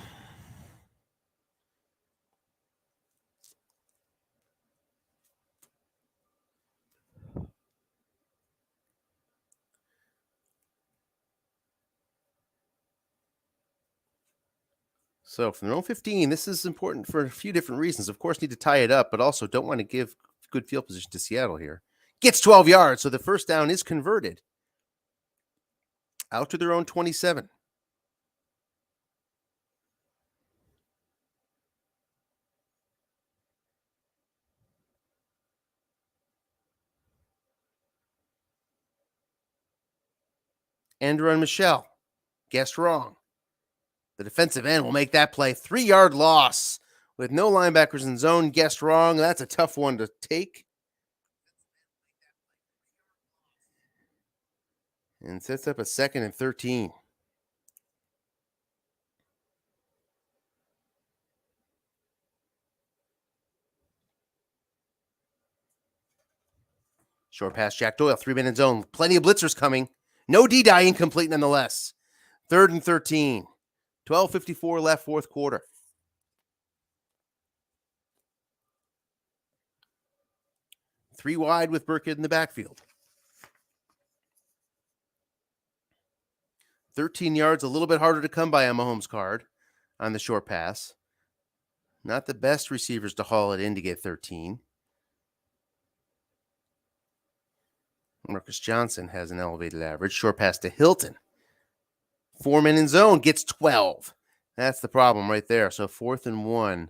So from their own 15, this is important for a few different reasons. Of course, need to tie it up, but also don't want to give good field position to Seattle here. Gets 12 yards, so the first down is converted. Out to their own 27. End run, Michelle. Guessed wrong. The defensive end will make that play. 3-yard loss with no linebackers in zone. Guessed wrong. That's a tough one to take. And sets up a 2nd and 13. Short pass, Jack Doyle, 3-man in zone. Plenty of blitzers coming. No D-die, incomplete nonetheless. 3rd and 13. 12:54 left, fourth quarter. Three wide with Burkhead in the backfield. 13 yards, a little bit harder to come by on Mahomes' card on the short pass. Not the best receivers to haul it in to get 13. Marcus Johnson has an elevated average. Short pass to Hilton. 4 men in zone, gets 12. That's the problem right there. So 4th and 1.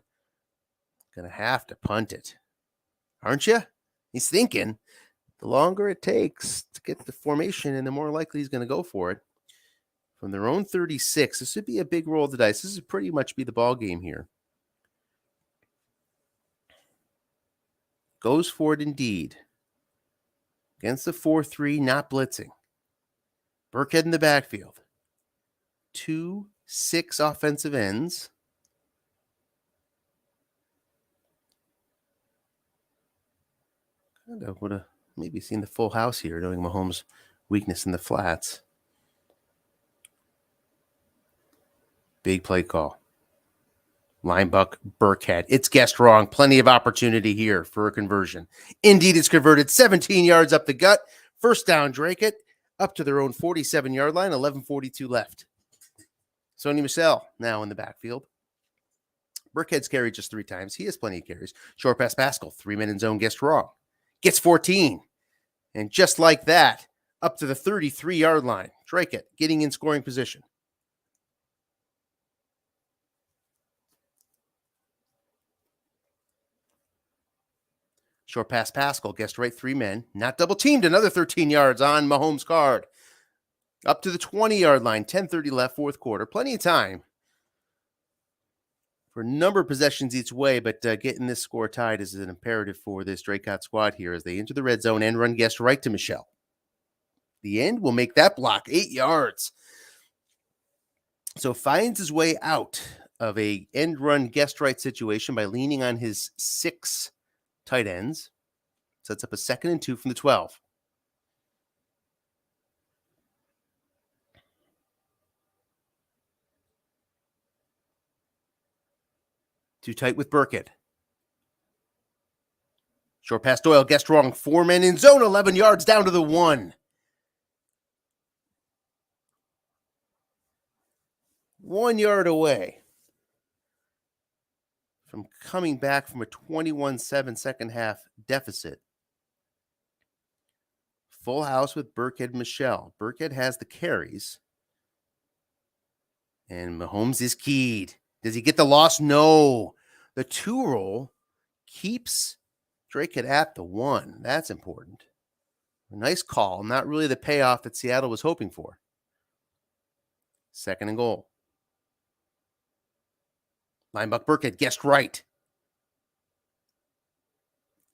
Going to have to punt it. Aren't you? He's thinking. The longer it takes to get the formation, and the more likely he's going to go for it. from their own 36. This would be a big roll of the dice. This would pretty much be the ball game here. Goes for it indeed. Against the 4-3, not blitzing. Burkhead in the backfield. 2-6 offensive ends. Kind of would have maybe seen the full house here, knowing Mahomes' weakness in the flats. Big play call. Linebuck Burkhead. It's guessed wrong. Plenty of opportunity here for a conversion. Indeed, it's converted 17 yards up the gut. First down, Dracut, up to their own 47-yard line. 11:42 left. Sony Michel now in the backfield. Burkhead's carried just 3 times. He has plenty of carries. Short pass Pascal. 3 men in zone, guessed wrong. Gets 14. And just like that, up to the 33-yard line. Dracut getting in scoring position. Short pass Pascal, guessed right 3 men. Not double teamed, another 13 yards on Mahomes' card. Up to the 20-yard line, 10:30 left, fourth quarter. Plenty of time for a number of possessions each way, but getting this score tied is an imperative for this Dracut squad here as they enter the red zone and run guessed right to Michel. The end will make that block 8 yards. So finds his way out of a end run guessed right situation by leaning on his 6 tight ends. Sets up a 2nd and 2 from the 12. Too tight with Burkhead. Short pass Doyle, guessed wrong. 4 men in zone, 11 yards down to the 1. 1 yard away from coming back from a 21-7 second half deficit. Full house with Burkhead Michel. Burkhead has the carries. And Mahomes is keyed. Does he get the loss? No. The 2 roll keeps Dracut at the 1. That's important. A nice call. Not really the payoff that Seattle was hoping for. 2nd and goal. Linebuck Burkhead guessed right.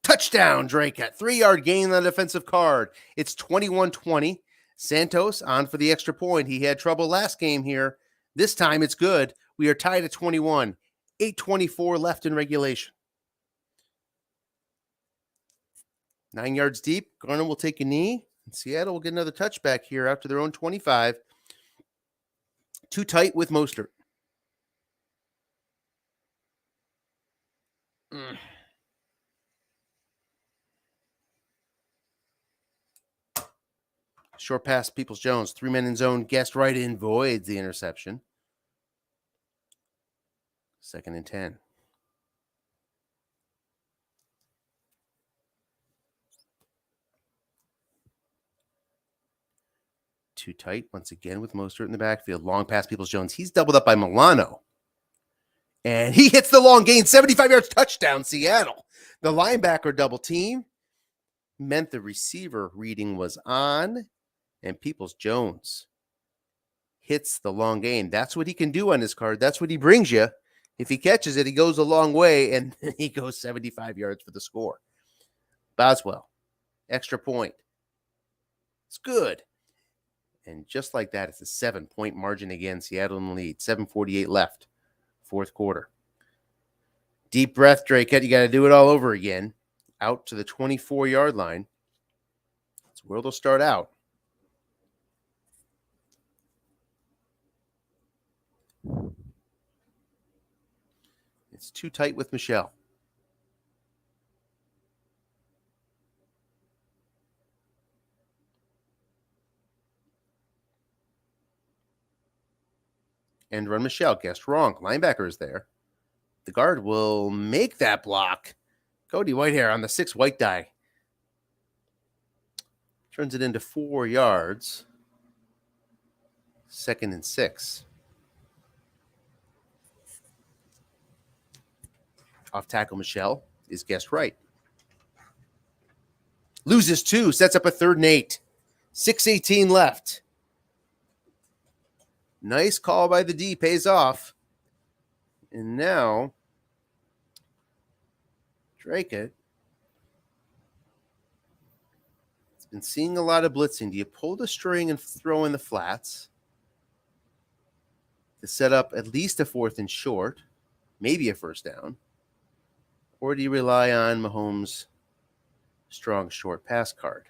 Touchdown, Dracut. 3-yard gain on the defensive card. It's 21-20. Santos on for the extra point. He had trouble last game here. This time it's good. We are tied at 21. 8:24 left in regulation. 9 yards deep. Garner will take a knee. And Seattle will get another touchback here after their own 25. Too tight with Mostert. Short pass, Peoples-Jones. 3 men in zone, guessed right in, voids the interception. 2nd and 10. Too tight once again with Mostert in the backfield. Long pass, Peoples-Jones. He's doubled up by Milano. And he hits the long gain, 75 yards, touchdown, Seattle. The linebacker double team meant the receiver reading was on, and Peoples-Jones hits the long gain. That's what he can do on this card. That's what he brings you. If he catches it, he goes a long way, and he goes 75 yards for the score. Boswell, extra point. It's good. And just like that, it's a 7-point margin again. Seattle in the lead. 7:48 left. Fourth quarter. Deep breath, Dracut. You got to do it all over again. Out to the 24-yard line. That's where they'll start out. It's too tight with Michel. And run Michel. Guessed wrong. Linebacker is there. The guard will make that block. Cody Whitehair on the 6 white die. Turns it into 4 yards. 2nd and 6. Off tackle Michel is guessed right. Loses 2. Sets up a 3rd and 8. 6:18 left. Nice call by the D, pays off. And now, Dracut has been seeing a lot of blitzing. Do you pull the string and throw in the flats to set up at least a 4th and short, maybe a first down? Or do you rely on Mahomes' strong short pass card?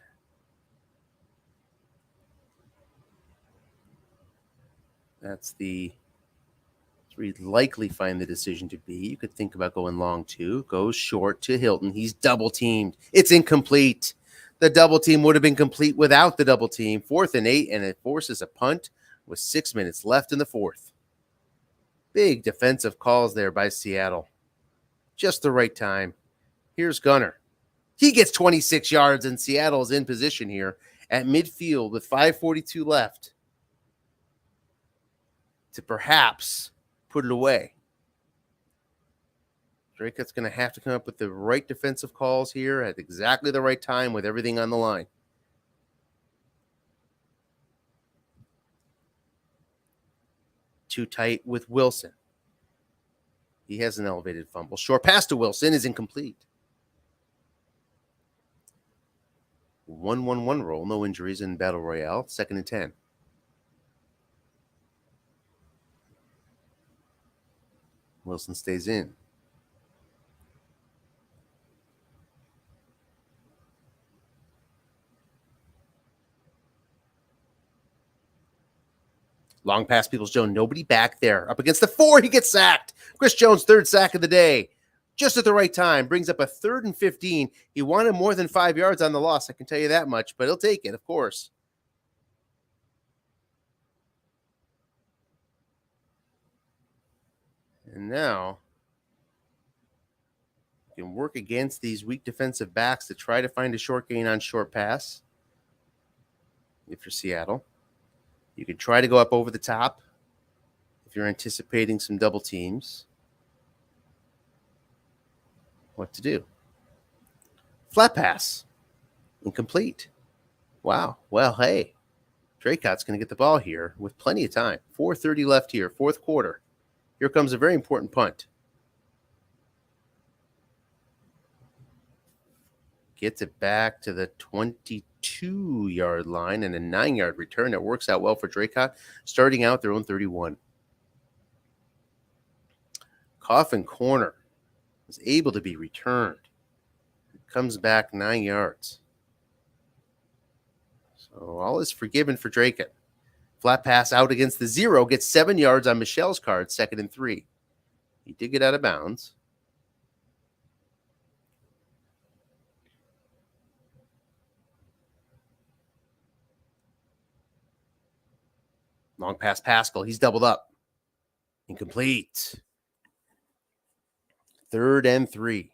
That's where you'd likely find the decision to be. You could think about going long too. Goes short to Hilton. He's double teamed. It's incomplete. The double team would have been complete without the double team. 4th and 8, and it forces a punt with 6 minutes left in the 4th. Big defensive calls there by Seattle. Just the right time. Here's Gunner. He gets 26 yards, and Seattle's in position here at midfield with 5:42 left to perhaps put it away. Dracut's going to have to come up with the right defensive calls here at exactly the right time with everything on the line. Too tight with Wilson. He has an elevated fumble. Short pass to Wilson is incomplete. 1-1-1 roll. No injuries in Battle Royale. 2nd and 10. Wilson stays in. Long pass, Peoples-Jones. Nobody back there. Up against the 4. He gets sacked. Chris Jones, 3rd sack of the day. Just at the right time. Brings up a 3rd and 15. He wanted more than 5 yards on the loss. I can tell you that much. But he'll take it, of course. And now, you can work against these weak defensive backs to try to find a short gain on short pass. If you're Seattle. You could try to go up over the top if you're anticipating some double teams. What to do? Flat pass. Incomplete. Wow. Well, hey. Dracut's going to get the ball here with plenty of time. 4:30 left here, 4th quarter. Here comes a very important punt. Gets it back to the 22-yard line and a 9-yard return. It works out well for Dracut, starting out their own 31. Coffin corner is able to be returned. It comes back 9 yards. So all is forgiven for Dracut. Flat pass out against the 0, gets 7 yards on Michelle's card, 2nd and 3. He did get out of bounds. Long pass, Pascal. He's doubled up. Incomplete. 3rd and 3.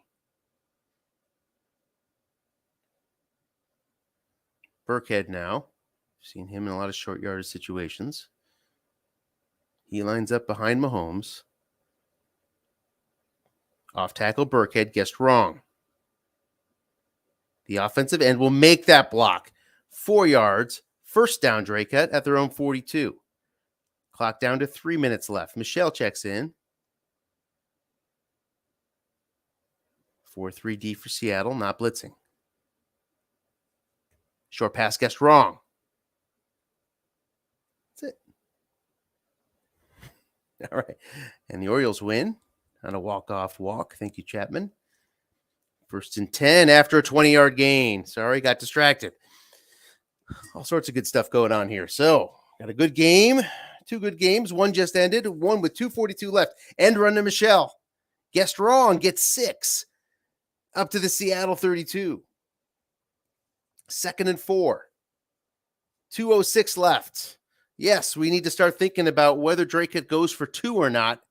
Burkhead now. Seen him in a lot of short yardage situations. He lines up behind Mahomes. Off tackle Burkhead guessed wrong. The offensive end will make that block. 4 yards. First down Dracut at their own 42. Clock down to 3 minutes left. Michelle checks in. 4-3-D for Seattle, not blitzing. Short pass guessed wrong. That's it. All right. And the Orioles win on a walk-off walk. Thank you, Chapman. 1st and 10 after a 20-yard gain. Sorry, got distracted. All sorts of good stuff going on here. So, got a good game. 2 good games. One just ended. One with 2:42 left. End run to Michelle. Guessed wrong. Gets 6. Up to the Seattle 32. 2nd and 4. 2:06 left. Yes, we need to start thinking about whether Dracut goes for 2 or not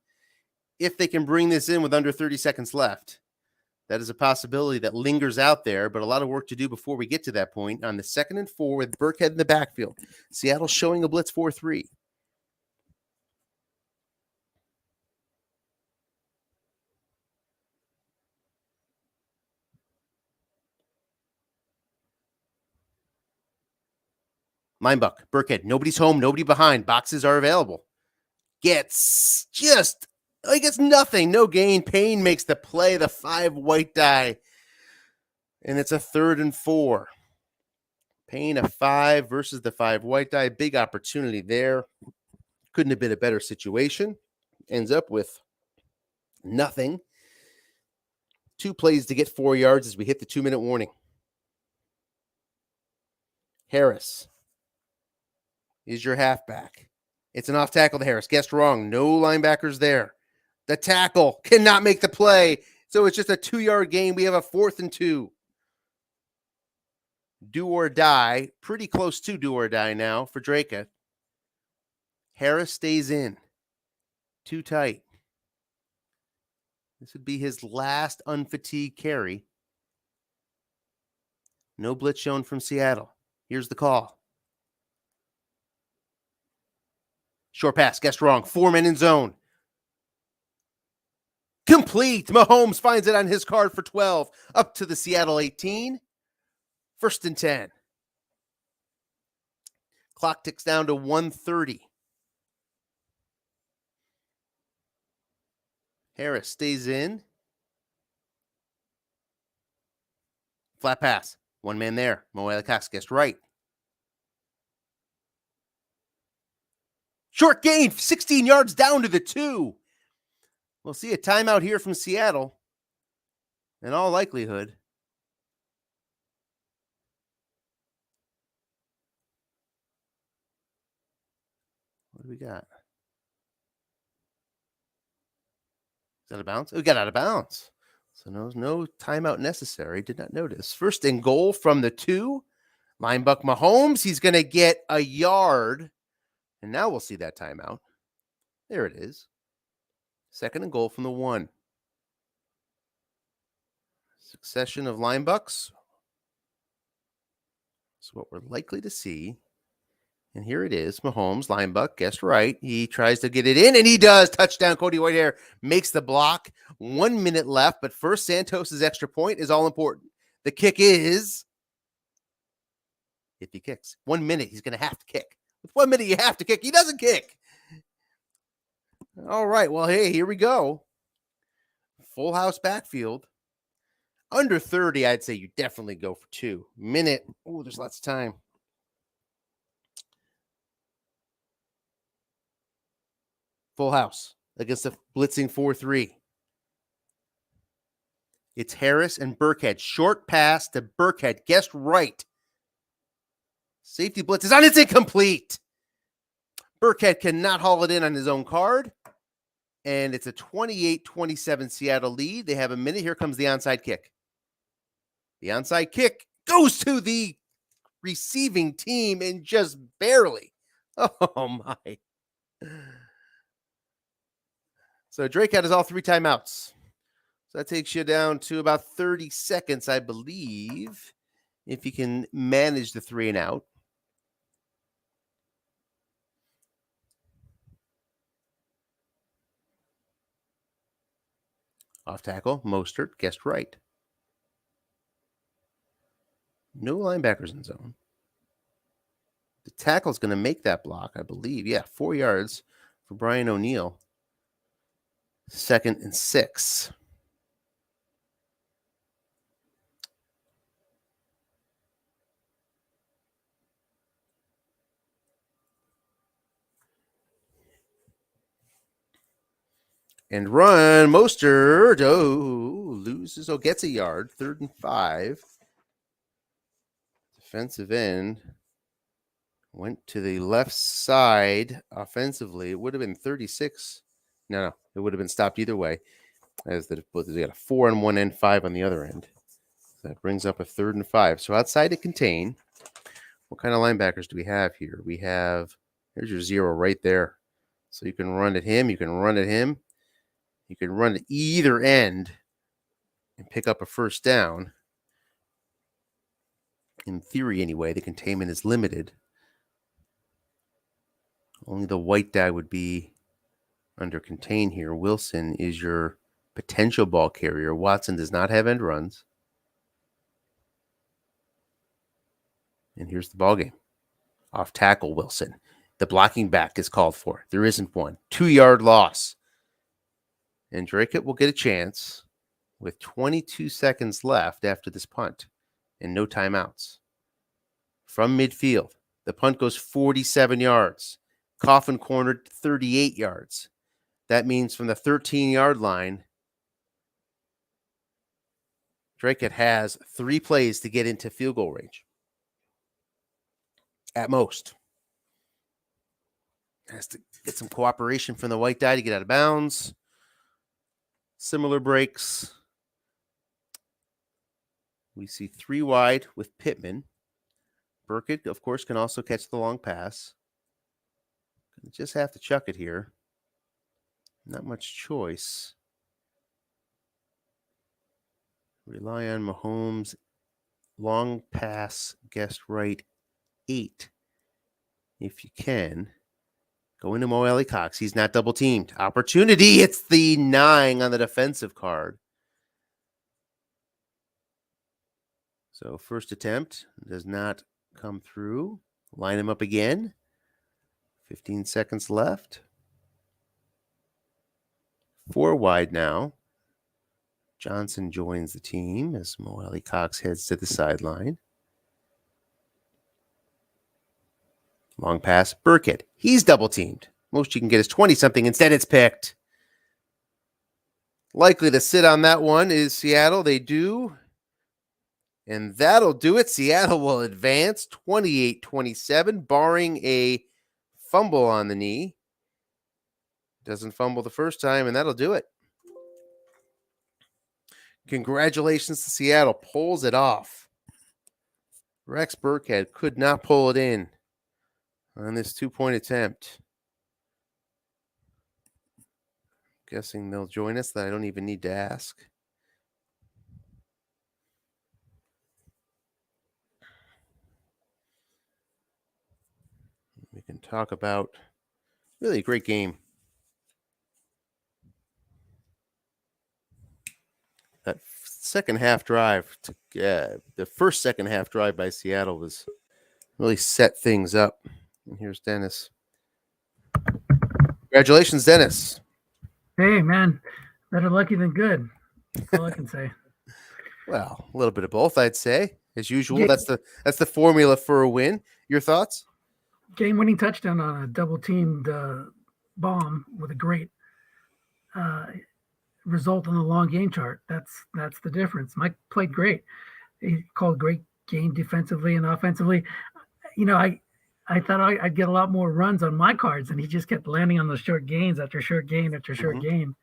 if they can bring this in with under 30 seconds left. That is a possibility that lingers out there, but a lot of work to do before we get to that point. On the 2nd and 4 with Burkhead in the backfield. Seattle showing a blitz 4-3. Linebuck, Burkhead, nobody's home, nobody behind. Boxes are available. gets nothing. No gain. Payne makes the play, the 5 white die. And it's a 3rd and 4. Payne a 5 versus the 5 white die. Big opportunity there. Couldn't have been a better situation. Ends up with nothing. 2 plays to get 4 yards as we hit the 2-minute warning. Harris is your halfback. It's an off tackle to Harris. Guessed wrong. No linebackers there. The tackle cannot make the play. So it's just a 2-yard gain. We have a 4th and 2. Do or die. Pretty close to do or die now for Dracut. Harris stays in. Too tight. This would be his last unfatigued carry. No blitz shown from Seattle. Here's the call. Short pass. Guessed wrong. 4 men in zone. Complete. Mahomes finds it on his card for 12. Up to the Seattle 18. 1st and 10. Clock ticks down to 1:30. Harris stays in. Flat pass. 1 man there. Moelikak guessed right. Short gain. 16 yards down to the 2. We'll see a timeout here from Seattle. In all likelihood. What do we got? Is that a bounce? We got out of bounds. So no timeout necessary. Did not notice. 1st and goal from the 2. Linebuck Mahomes. He's going to get a yard. And now we'll see that timeout. There it is. 2nd and goal from the 1. Succession of linebucks. That's what we're likely to see. And here it is. Mahomes, linebuck, guessed right. He tries to get it in, and he does. Touchdown. Cody Whitehair makes the block. 1 minute left, but first Santos's extra point is all important. The kick is, if he kicks, 1 minute, he's going to have to kick. With 1 minute, you have to kick. He doesn't kick. All right. Well, hey, here we go. Full house backfield. Under 30, I'd say you definitely go for 2. Minute. Oh, there's lots of time. Full house against the blitzing 4-3. It's Harris and Burkhead. Short pass to Burkhead. Guessed right. Safety blitz is on. It's incomplete. Burkhead cannot haul it in on his own card. And it's a 28-27 Seattle lead. They have a minute. Here comes the onside kick. The onside kick goes to the receiving team and just barely. Oh, my. So Dracut has all 3 timeouts. So that takes you down to about 30 seconds, I believe, if you can manage the 3 and out. Off tackle, Mostert, guessed right. No linebackers in zone. The tackle's going to make that block, I believe. Yeah, 4 yards for Brian O'Neill. 2nd and 6. And run. Mostert. Loses. Gets a yard. 3rd and 5. Defensive end. Went to the left side offensively. It would have been 36. No. It would have been stopped either way. As they got a 4 on one end, 5 on the other end. So that brings up a 3rd and 5. So outside to contain. What kind of linebackers do we have here? We have, here's your 0 right there. So you can run at him. You can run at him. You can run at either end and pick up a 1st down. In theory, anyway, the containment is limited. Only the white die would be under contain here. Wilson is your potential ball carrier. Watson does not have end runs. And here's the ball game. Off tackle, Wilson. The blocking back is called for. There isn't one. 2-yard loss. And Dracut will get a chance with 22 seconds left after this punt and no timeouts. From midfield, the punt goes 47 yards. Coffin cornered 38 yards. That means from the 13-yard line, Dracut has 3 plays to get into field goal range. At most. Has to get some cooperation from the white die to get out of bounds. Similar breaks. We see 3 wide with Pittman. Burkett, of course, can also catch the long pass. Just have to chuck it here. Not much choice. Rely on Mahomes. Long pass, guessed right 8. If you can. Go into Mo Alley Cox. He's not double teamed. Opportunity. It's the 9 on the defensive card. So first attempt does not come through. Line him up again. 15 seconds left. 4 wide now. Johnson joins the team as Mo Alley Cox heads to the sideline. Long pass, Burkett. He's double teamed. Most you can get is 20-something. Instead, it's picked. Likely to sit on that one is Seattle. They do. And that'll do it. Seattle will advance 28-27, barring a fumble on the knee. Doesn't fumble the first time, and that'll do it. Congratulations to Seattle. Pulls it off. Rex Burkhead could not pull it in on this 2-point attempt. Guessing they'll join us. That I don't even need to ask. We can talk about really a great game. That second half drive, the first second half drive by Seattle was really set things up. And here's Dennis. Congratulations, Dennis. Hey, man. Better lucky than good. That's all I can say. Well, a little bit of both, I'd say. As usual, that's the formula for a win. Your thoughts? Game-winning touchdown on a double-teamed bomb with a great result on the long game chart. That's the difference. Mike played great. He called great game defensively and offensively. You know, I thought I'd get a lot more runs on my cards, and he just kept landing on those short gains after short gain after short gain.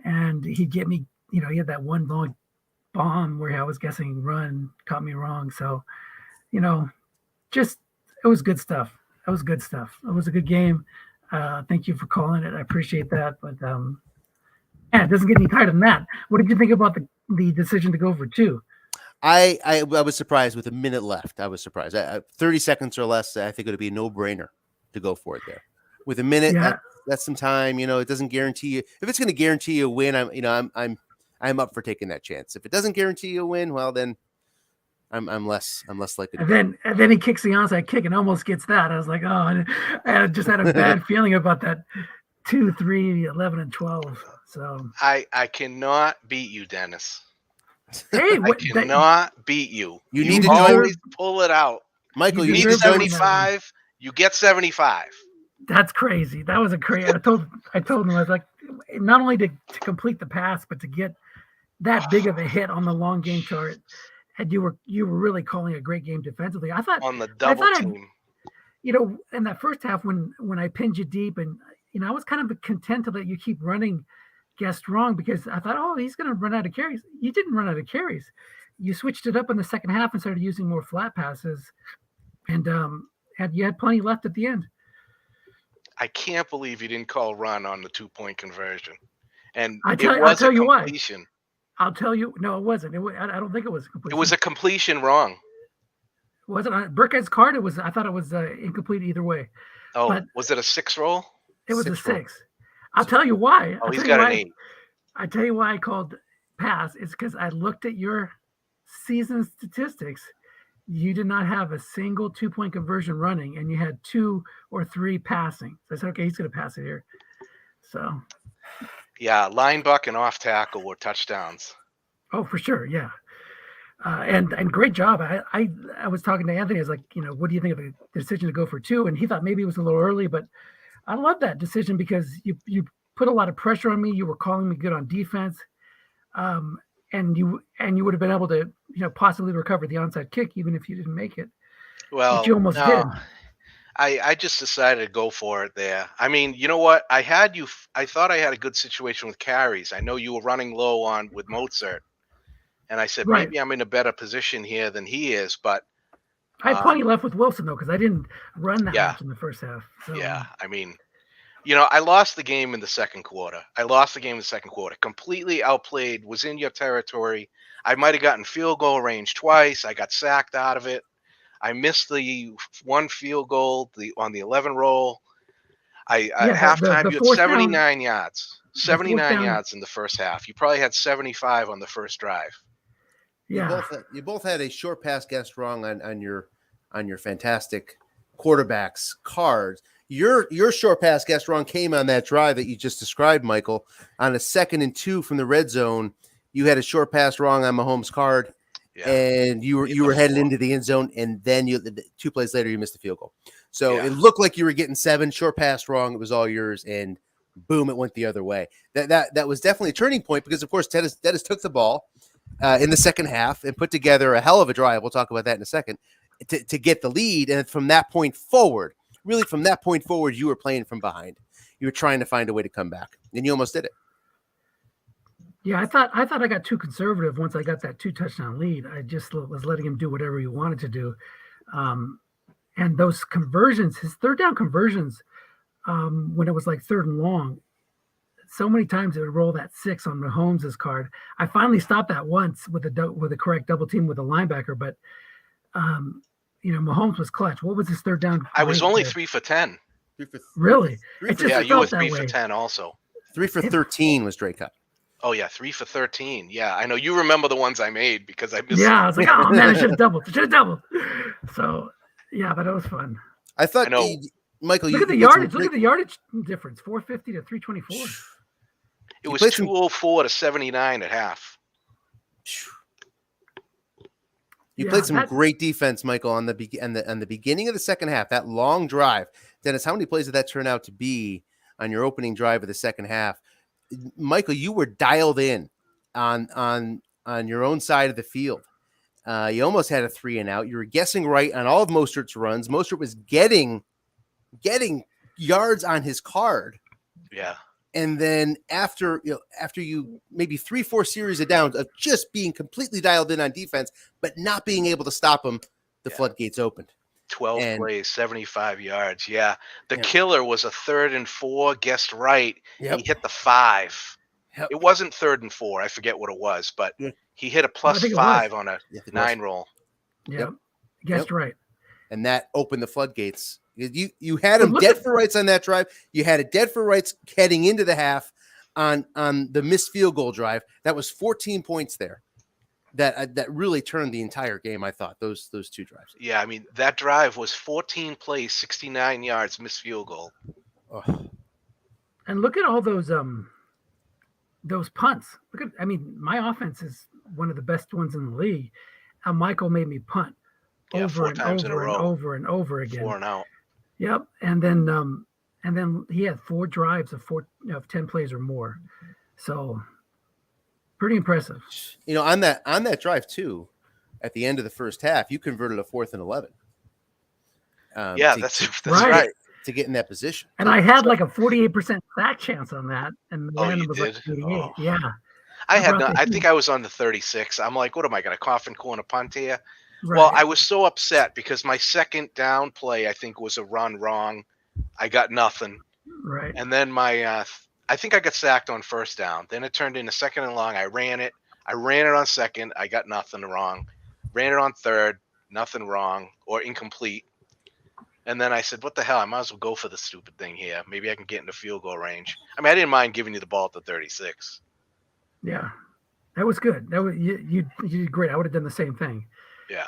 And he'd get me, you know, he had that one long bomb where I was guessing run, caught me wrong. So, you know, just it was good stuff. It was good stuff. It was a good game. Thank you for calling it. I appreciate that. But yeah, it doesn't get any tighter than that. What did you think about the decision to go for 2? I was surprised with a minute left. I was surprised. 30 seconds or less, I think it would be a no-brainer to go for it there. With a minute, that's some time. You know, it doesn't guarantee you. If it's going to guarantee you a win, I'm up for taking that chance. If it doesn't guarantee you a win, well then I'm less likely. And then he kicks the onside kick and almost gets that. I was like, oh, I just had a bad feeling about that 2, 3, 11, and 12. So I cannot beat you, Dennis. Hey, I cannot beat you. You need to always pull it out. Michael, you need 75. You get 75. That's crazy. That was a crazy. I told him, I was like, not only to complete the pass, but to get that big of a hit on the long game chart. And you were really calling a great game defensively. I thought on the double team. You know, in that first half when I pinned you deep, and you know, I was kind of content to let you keep running. Guessed wrong because I thought, oh, he's going to run out of carries. You didn't run out of carries. You switched it up in the second half and started using more flat passes, and you had plenty left at the end. I can't believe you didn't call run on the 2-point conversion, and I'll tell you why. I'll tell you, no, it wasn't. I don't think it was a completion. It was a completion wrong. Was it on Burkhead's card? It was. I thought it was incomplete either way. Oh, but was it a 6 roll? It was a 6. I'll tell you why. Oh, he's got an 8. I tell you why I called pass. It's because I looked at your season statistics, you did not have a single 2-point conversion running, and you had 2 or 3 passing. So I said, okay, he's going to pass it here. So. Yeah, line buck and off tackle were touchdowns. Oh, for sure, yeah. And great job. I was talking to Anthony. I was like, what do you think of the decision to go for 2? And he thought maybe it was a little early, but I love that decision because you put a lot of pressure on me. You were calling me good on defense, and you would have been able to possibly recover the onside kick even if you didn't make it. Well, which you almost did. I just decided to go for it there. I mean, you know what? I thought I had a good situation with carries. I know you were running low with Mozart. And I said, Right. maybe I'm in a better position here than he is. But I had plenty left with Wilson, though, because I didn't run that much in the first half. So. Yeah, I mean, I lost the game in the second quarter. Completely outplayed, was in your territory. I might have gotten field goal range twice. I got sacked out of it. I missed the 1 field goal on the 11 roll. At halftime, you had 79 yards. 79 yards in the first half. You probably had 75 on the first drive. Yeah. You both had a short pass guessed wrong on your fantastic quarterback's cards. Your short pass guessed wrong came on that drive that you just described, Michael. On a 2nd and 2 from the red zone, you had a short pass wrong on Mahomes' card, and you were headed into the end zone, and then 2 plays later you missed the field goal. So it looked like you were getting 7 short pass wrong. It was all yours, and boom, it went the other way. That was definitely a turning point because, of course, Dennis took the ball in the second half and put together a hell of a drive. We'll talk about that in a second to get the lead. And from that point forward, you were playing from behind. You were trying to find a way to come back, and you almost did it. Yeah, I thought I got too conservative once I got that 2 touchdown lead. I just was letting him do whatever he wanted to do. And those conversions, his third down conversions, when it was like 3rd and long, so many times it would roll that 6 on Mahomes' card. I finally stopped that once with a correct double team with a linebacker, but Mahomes was clutch. What was his third down? I was only 3 for 10. Really? You were 3 for 10 also. 3 for 13 was Dracut. Oh yeah, 3 for 13. Yeah, I know you remember the ones I made because I missed. Yeah, I was like, oh man, I should have doubled. So yeah, but it was fun. I thought, Michael, look at the yardage. Look at the yardage difference: 450 to 324. It was 204 to 79 at half. You played some great defense, Michael, on the beginning of the second half. That long drive, Dennis. How many plays did that turn out to be on your opening drive of the second half? Michael, you were dialed in on your own side of the field. You almost had a 3 and out. You were guessing right on all of Mostert's runs. Mostert was getting yards on his card. Yeah. And then after you maybe 3-4 series of downs of just being completely dialed in on defense, but not being able to stop them, the floodgates opened. 12 plays, 75 yards. Yeah. The killer was a 3rd and 4, guessed right. He hit the 5. It wasn't 3rd and 4. I forget what it was, but he hit a +5 on a 9 roll. Yep. Guessed right. And that opened the floodgates. You had him dead for rights on that drive. You had it dead for rights heading into the half on the missed field goal drive. That was 14 points there. That really turned the entire game, I thought, those 2 drives. Yeah, I mean, that drive was 14 plays, 69 yards, missed field goal. Oh. And look at all those punts. My offense is one of the best ones in the league. And Michael made me punt over and over and over again. 4 and out. Yep. And then he had 4 drives of 10 plays or more. So pretty impressive. On that drive too, at the end of the first half, you converted a 4th and 11. That's right. To get in that position. And I had like a 48% sack chance on that. And the random was did? Like 88. Yeah. I think I was on the 36. I'm like, what am I going to coffin corner punt here? Right. Well, I was so upset because my second down play, I think, was a run wrong. I got nothing. Right. And then I think I got sacked on first down. Then it turned into 2nd and long. I ran it on 2nd. I got nothing wrong. Ran it on 3rd. Nothing wrong or incomplete. And then I said, what the hell? I might as well go for the stupid thing here. Maybe I can get into field goal range. I mean, I didn't mind giving you the ball at the 36. Yeah. That was good. You did great. I would have done the same thing. Yeah.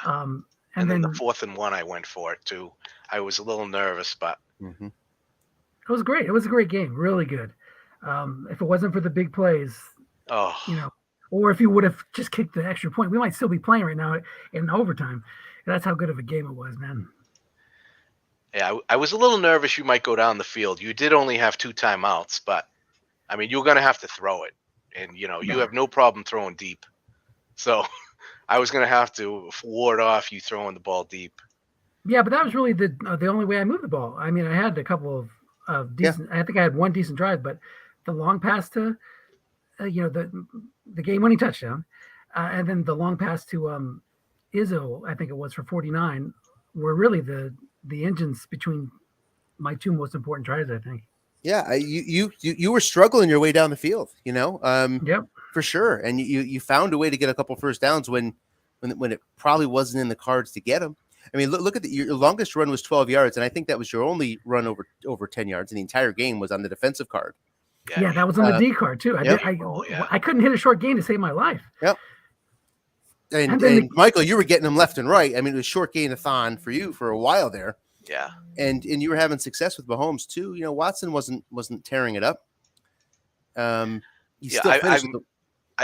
And then the 4th and 1, I went for it too. I was a little nervous, but Mm-hmm. It was great. It was a great game, really good. If it wasn't for the big plays, or if you would have just kicked the extra point, we might still be playing right now in overtime. That's how good of a game it was, man. Yeah, I was a little nervous you might go down the field. You did only have 2 timeouts, but I mean, you're going to have to throw it. And, you have no problem throwing deep. So I was going to have to ward off you throwing the ball deep. Yeah, but that was really the only way I moved the ball. I mean, I had a couple of decent. Yeah. I think I had one decent drive, but the long pass to, the game-winning touchdown, and then the long pass to Izzo, I think it was for 49, were really the engines between my 2 most important drives, I think. Yeah, you were struggling your way down the field, Yep, for sure, and you found a way to get a couple first downs when it probably wasn't in the cards to get them. I mean, look at your longest run was 12 yards, and I think that was your only run over 10 yards, and the entire game was on the defensive card. Yeah, that was on the D card too. I couldn't hit a short gain to save my life. Yep. And Michael, you were getting them left and right. I mean, it was short gain-a-thon for you for a while there. Yeah. And you were having success with Mahomes too. Watson wasn't tearing it up. I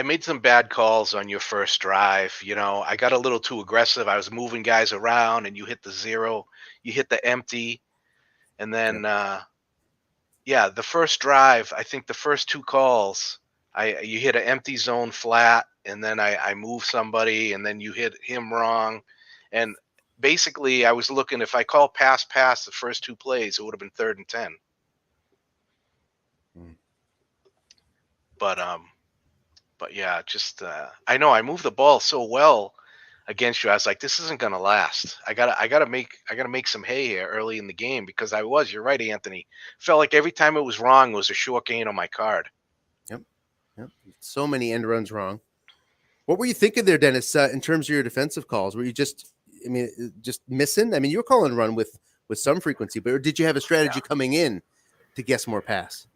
made some bad calls on your first drive. I got a little too aggressive. I was moving guys around, and you hit the 0, you hit the empty, and then the first drive, I think the first 2 calls, you hit an empty zone flat, and then I moved somebody, and then you hit him wrong, and basically I was looking, if I call pass the first 2 plays, it would have been 3rd and 10. But yeah, just I know I moved the ball so well against you. I was like, this isn't gonna last. I gotta make some hay here early in the game, because you're right, Anthony. Felt like every time it was wrong, it was a short gain on my card. Yep. So many end runs wrong. What were you thinking there, Dennis, in terms of your defensive calls? Were you just missing? I mean, you were calling run with some frequency, but did you have a strategy coming in to guess more pass?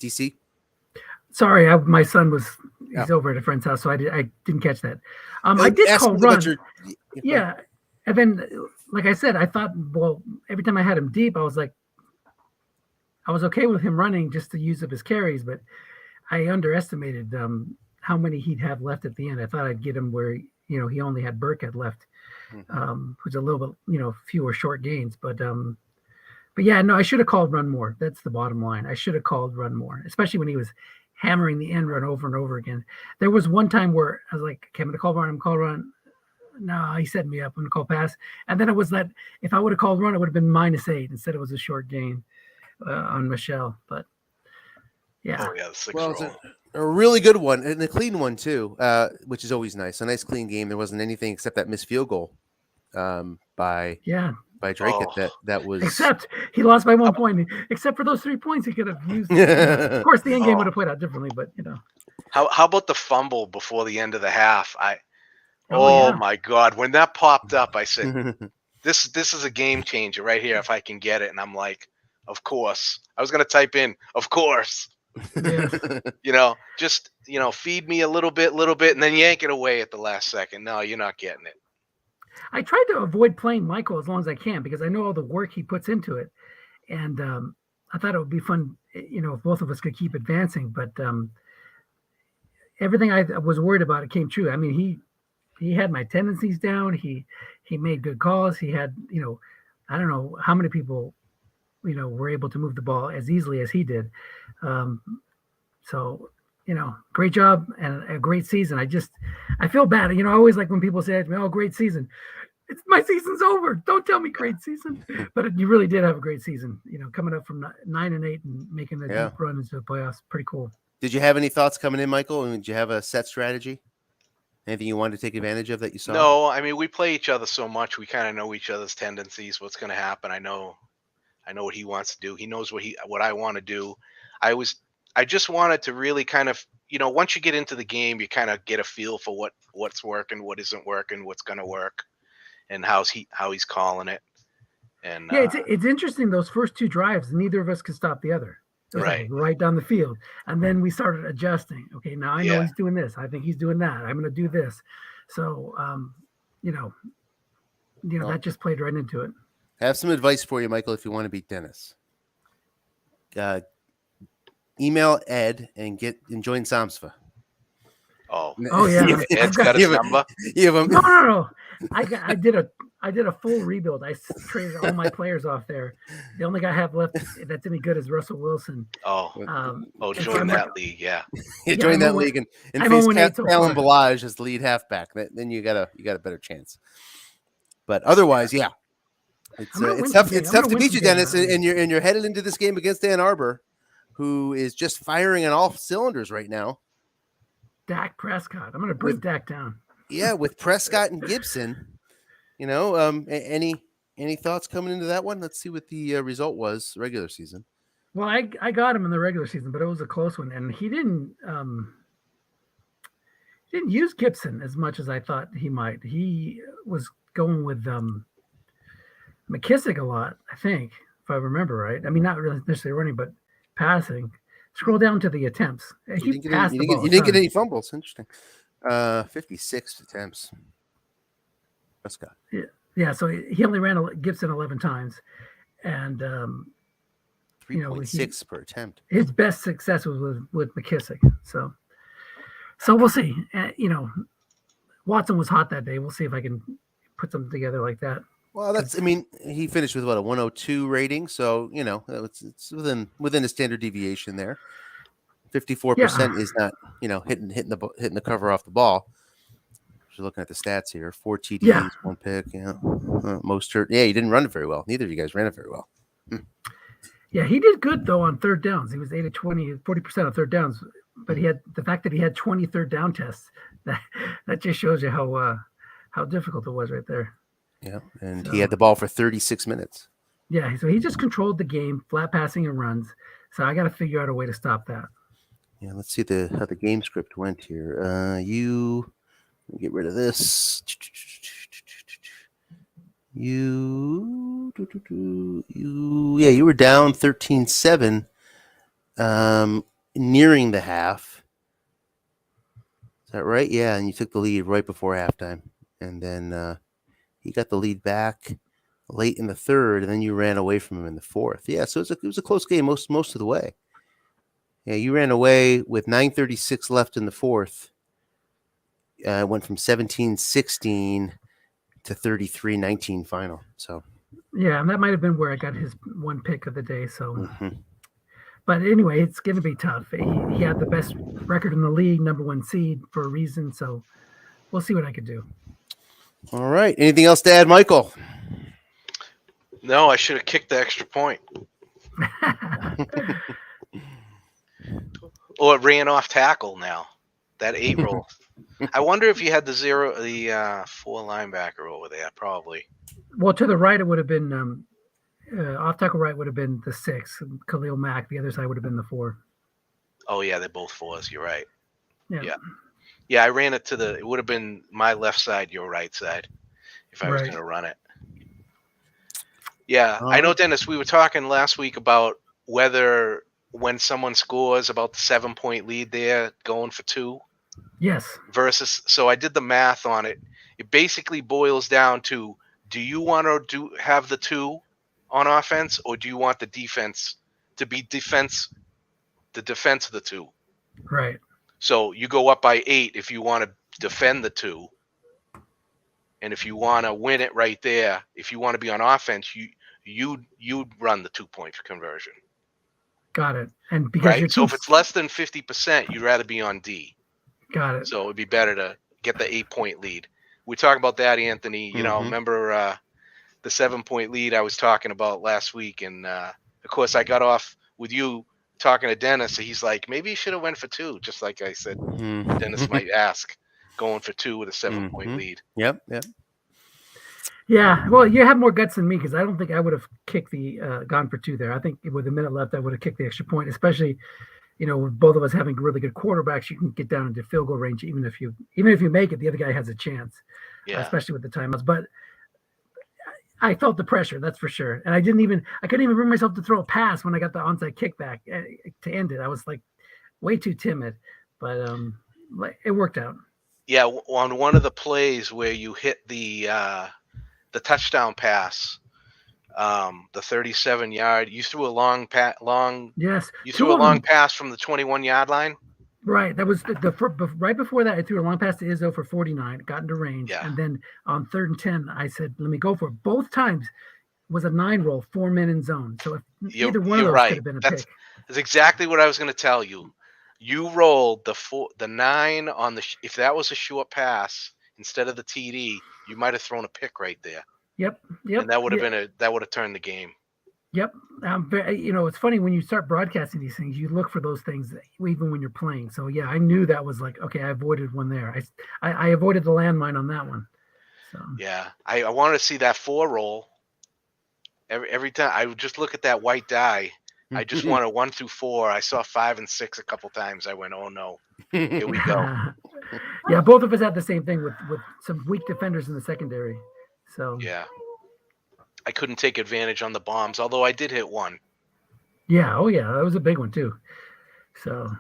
DC? Sorry, my son he's over at a friend's house, so I didn't catch that. I did call run. Yeah, and then, like I said, I thought, well, every time I had him deep, I was like, I was okay with him running just to use up his carries, but I underestimated how many he'd have left at the end. I thought I'd get him where he only had Burkhead left, which is a little bit fewer short gains, but yeah, no, I should have called run more. That's the bottom line. I should have called run more, especially when he was hammering the end run over and over again. There was one time where I was like, okay, I'm going to call run. I'm going to call run. No, he set me up. I'm going to call pass. And then it was that if I would have called run, it would have been -8. Instead, it was a short gain on Michelle. But yeah. Oh, yeah, the 6 roll. A really good one, and a clean one too, which is always nice. A nice clean game. There wasn't anything except that missed field goal by Dracut. That was, except he lost by 1 point. Except for those 3 points he could have used. Of course, the end game would have played out differently, but How about the fumble before the end of the half? My God, when that popped up, I said, this is a game changer right here if I can get it. And I'm like, of course. I was going to type in, of course. Yeah. Just feed me a little bit, and then yank it away at the last second. No, you're not getting it. I tried to avoid playing Michael as long as I can, because I know all the work he puts into it, and I thought it would be fun, if both of us could keep advancing. But everything I was worried about, it came true. I mean, he had my tendencies down. He made good calls. He had, I don't know how many people, were able to move the ball as easily as he did. So, great job and a great season. I feel bad. I always like when people say to me, oh, great season. My season's over. Don't tell me great season. But you really did have a great season, coming up from 9-8 and making a deep run into the playoffs. Pretty cool. Did you have any thoughts coming in, Michael? Did you have a set strategy? Anything you wanted to take advantage of that you saw? No, I mean, we play each other so much. We kind of know each other's tendencies, what's going to happen. I know what he wants to do. He knows what I want to do. I just wanted to really kind of, once you get into the game, you kind of get a feel for what's working, what isn't working, what's going to work, and how he's calling it. And yeah, it's interesting. Those first 2 drives, neither of us could stop the other. It was right down the field, and then we started adjusting. Okay, now I know he's doing this. I think he's doing that. I'm going to do this. So, that just played right into it. I have some advice for you, Michael, if you want to beat Dennis. Email Ed and join Samsva. Oh yeah. Ed's got his number. No. I did a full rebuild. I traded all my players off there. The only guy I have left that's any good is Russell Wilson. Join that league, yeah. Join that league and face Callum Balaj as the lead halfback. Then you got a better chance. But otherwise, yeah, it's tough. It's tough to beat you, Dennis, and you're headed into this game against Ann Arbor, who is just firing on all cylinders right now. Dak Prescott. I'm going to bring Dak down. Yeah, with Prescott and Gibson. Any thoughts coming into that one? Let's see what the result was regular season. Well, I got him in the regular season, but it was a close one, and he didn't use Gibson as much as I thought he might. He was going with McKissick a lot, I think, if I remember right. I mean, not really necessarily running, but passing. Scroll down to the attempts. You didn't get any fumbles. Interesting. 56 attempts. Prescott. Yeah. So he only ran Gibson 11 times, and 3.6 per attempt. His best success was with McKissick. So we'll see. Watson was hot that day. We'll see if I can put them together like that. Well, he finished with a 102 rating, so it's within a standard deviation there. 54% is not hitting the cover off the ball. You're looking at the stats here: 4 TDs, 1 pick. Most hurt. Yeah, he didn't run it very well. Neither of you guys ran it very well. Yeah, he did good though on third downs. He was 8 of 20, 40% on third downs. But he had the fact that he had 20 third down tests. That just shows you how difficult it was right there. Yeah, and he had the ball for 36 minutes. Yeah, so he just controlled the game, flat passing and runs. So I got to figure out a way to stop that. Yeah, let's see how the game script went here. Get rid of this. You were down 13-7, nearing the half. Is that right? Yeah, and you took the lead right before halftime, and then he got the lead back late in the third, and then you ran away from him in the fourth. Yeah, so it was a close game most of the way. Yeah, you ran away with 9:36 left in the fourth. Went from 17-16 to 33-19 final. So yeah, and that might have been where I got his one pick of the day. So, But anyway, it's going to be tough. He had the best record in the league, number 1 seed for a reason. So we'll see what I can do. All right. Anything else to add, Michael? No, I should have kicked the extra point. Or it ran off tackle now. That 8 roll. I wonder if you had the 4 linebacker over there. Probably. Well, to the right, it would have been off tackle right would have been the 6. Khalil Mack. The other side would have been the 4. Oh yeah, they're both 4s. You're right. Yeah. I ran it it would have been my left side, your right side, if I was going to run it. Yeah, I know, Dennis. We were talking last week about whether when someone scores about the 7-point lead, they're going for 2. Yes. So I did the math on it. It basically boils down to: do you want to have the 2 on offense, or do you want the defense to be the defense of the 2? Right. So you go up by 8 if you want to defend the 2, and if you want to win it right there, if you want to be on offense, you run the 2-point conversion. Got it. And because so if it's less than 50%, you'd rather be on D. Got it. So it'd be better to get the 8-point lead. We talked about that, Anthony. Remember the 7-point lead I was talking about last week, and of course I got off with you talking to Dennis. So he's like, maybe you should have went for 2, just like I said. Dennis might ask, going for 2 with a 7-point lead. Yep. Yeah, well, you have more guts than me because I don't think I would have kicked gone for 2 there. I think with a minute left, I would have kicked the extra point, especially, with both of us having really good quarterbacks. You can get down into field goal range, even if you make it, the other guy has a chance. Yeah. Especially with the timeouts. But I felt the pressure, that's for sure. And I couldn't even bring myself to throw a pass when I got the onside kick back to end it. I was like way too timid, but it worked out. Yeah, on one of the plays where you hit the touchdown pass, the 37-yard, you threw a Yes, you two threw a of long them. pass from the 21-yard line. Right. That was right before that. I threw a long pass to Izzo for 49, got into range, Yeah. and then on 3rd and 10, I said, "Let me go for it." Both times was a 9 roll, 4 men in zone. So if either one of You're those could right. have been a That's pick. exactly what I was going to tell you. You rolled the 9 on if that was a short pass instead of the TD, you might have thrown a pick right there. Yep. And that would have Yeah. that would have turned the game. Yep. It's funny when you start broadcasting these things, you look for those things even when you're playing. So yeah, I knew that was like, okay, I avoided one there. I avoided the landmine on that one. So Yeah, I wanted to see that 4 roll. Every time I would just look at that white die, I just wanted 1 through 4. I saw 5 and 6 a couple times. I went, oh no, here we go. Yeah, both of us had the same thing with some weak defenders in the secondary. So Yeah, I couldn't take advantage on the bombs, although I did hit one. Yeah, oh yeah, that was a big one too. So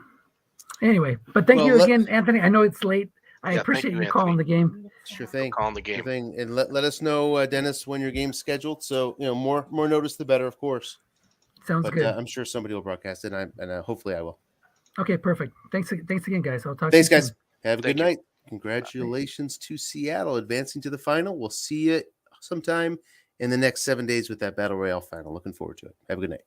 anyway, but thank you again, Anthony. I know it's late. I appreciate you calling the game. Sure thing. Calling the game. Sure thing. And let us know, Dennis, when your game's scheduled. So more notice the better, of course. Sounds good. I'm sure somebody will broadcast it, and hopefully I will. Okay, perfect. Thanks again, guys. I'll talk Thanks, to you guys. soon. Have a good night. Congratulations to Seattle advancing to the final. We'll see you sometime in the next 7 days with that Battle Royale final. Looking forward to it. Have a good night.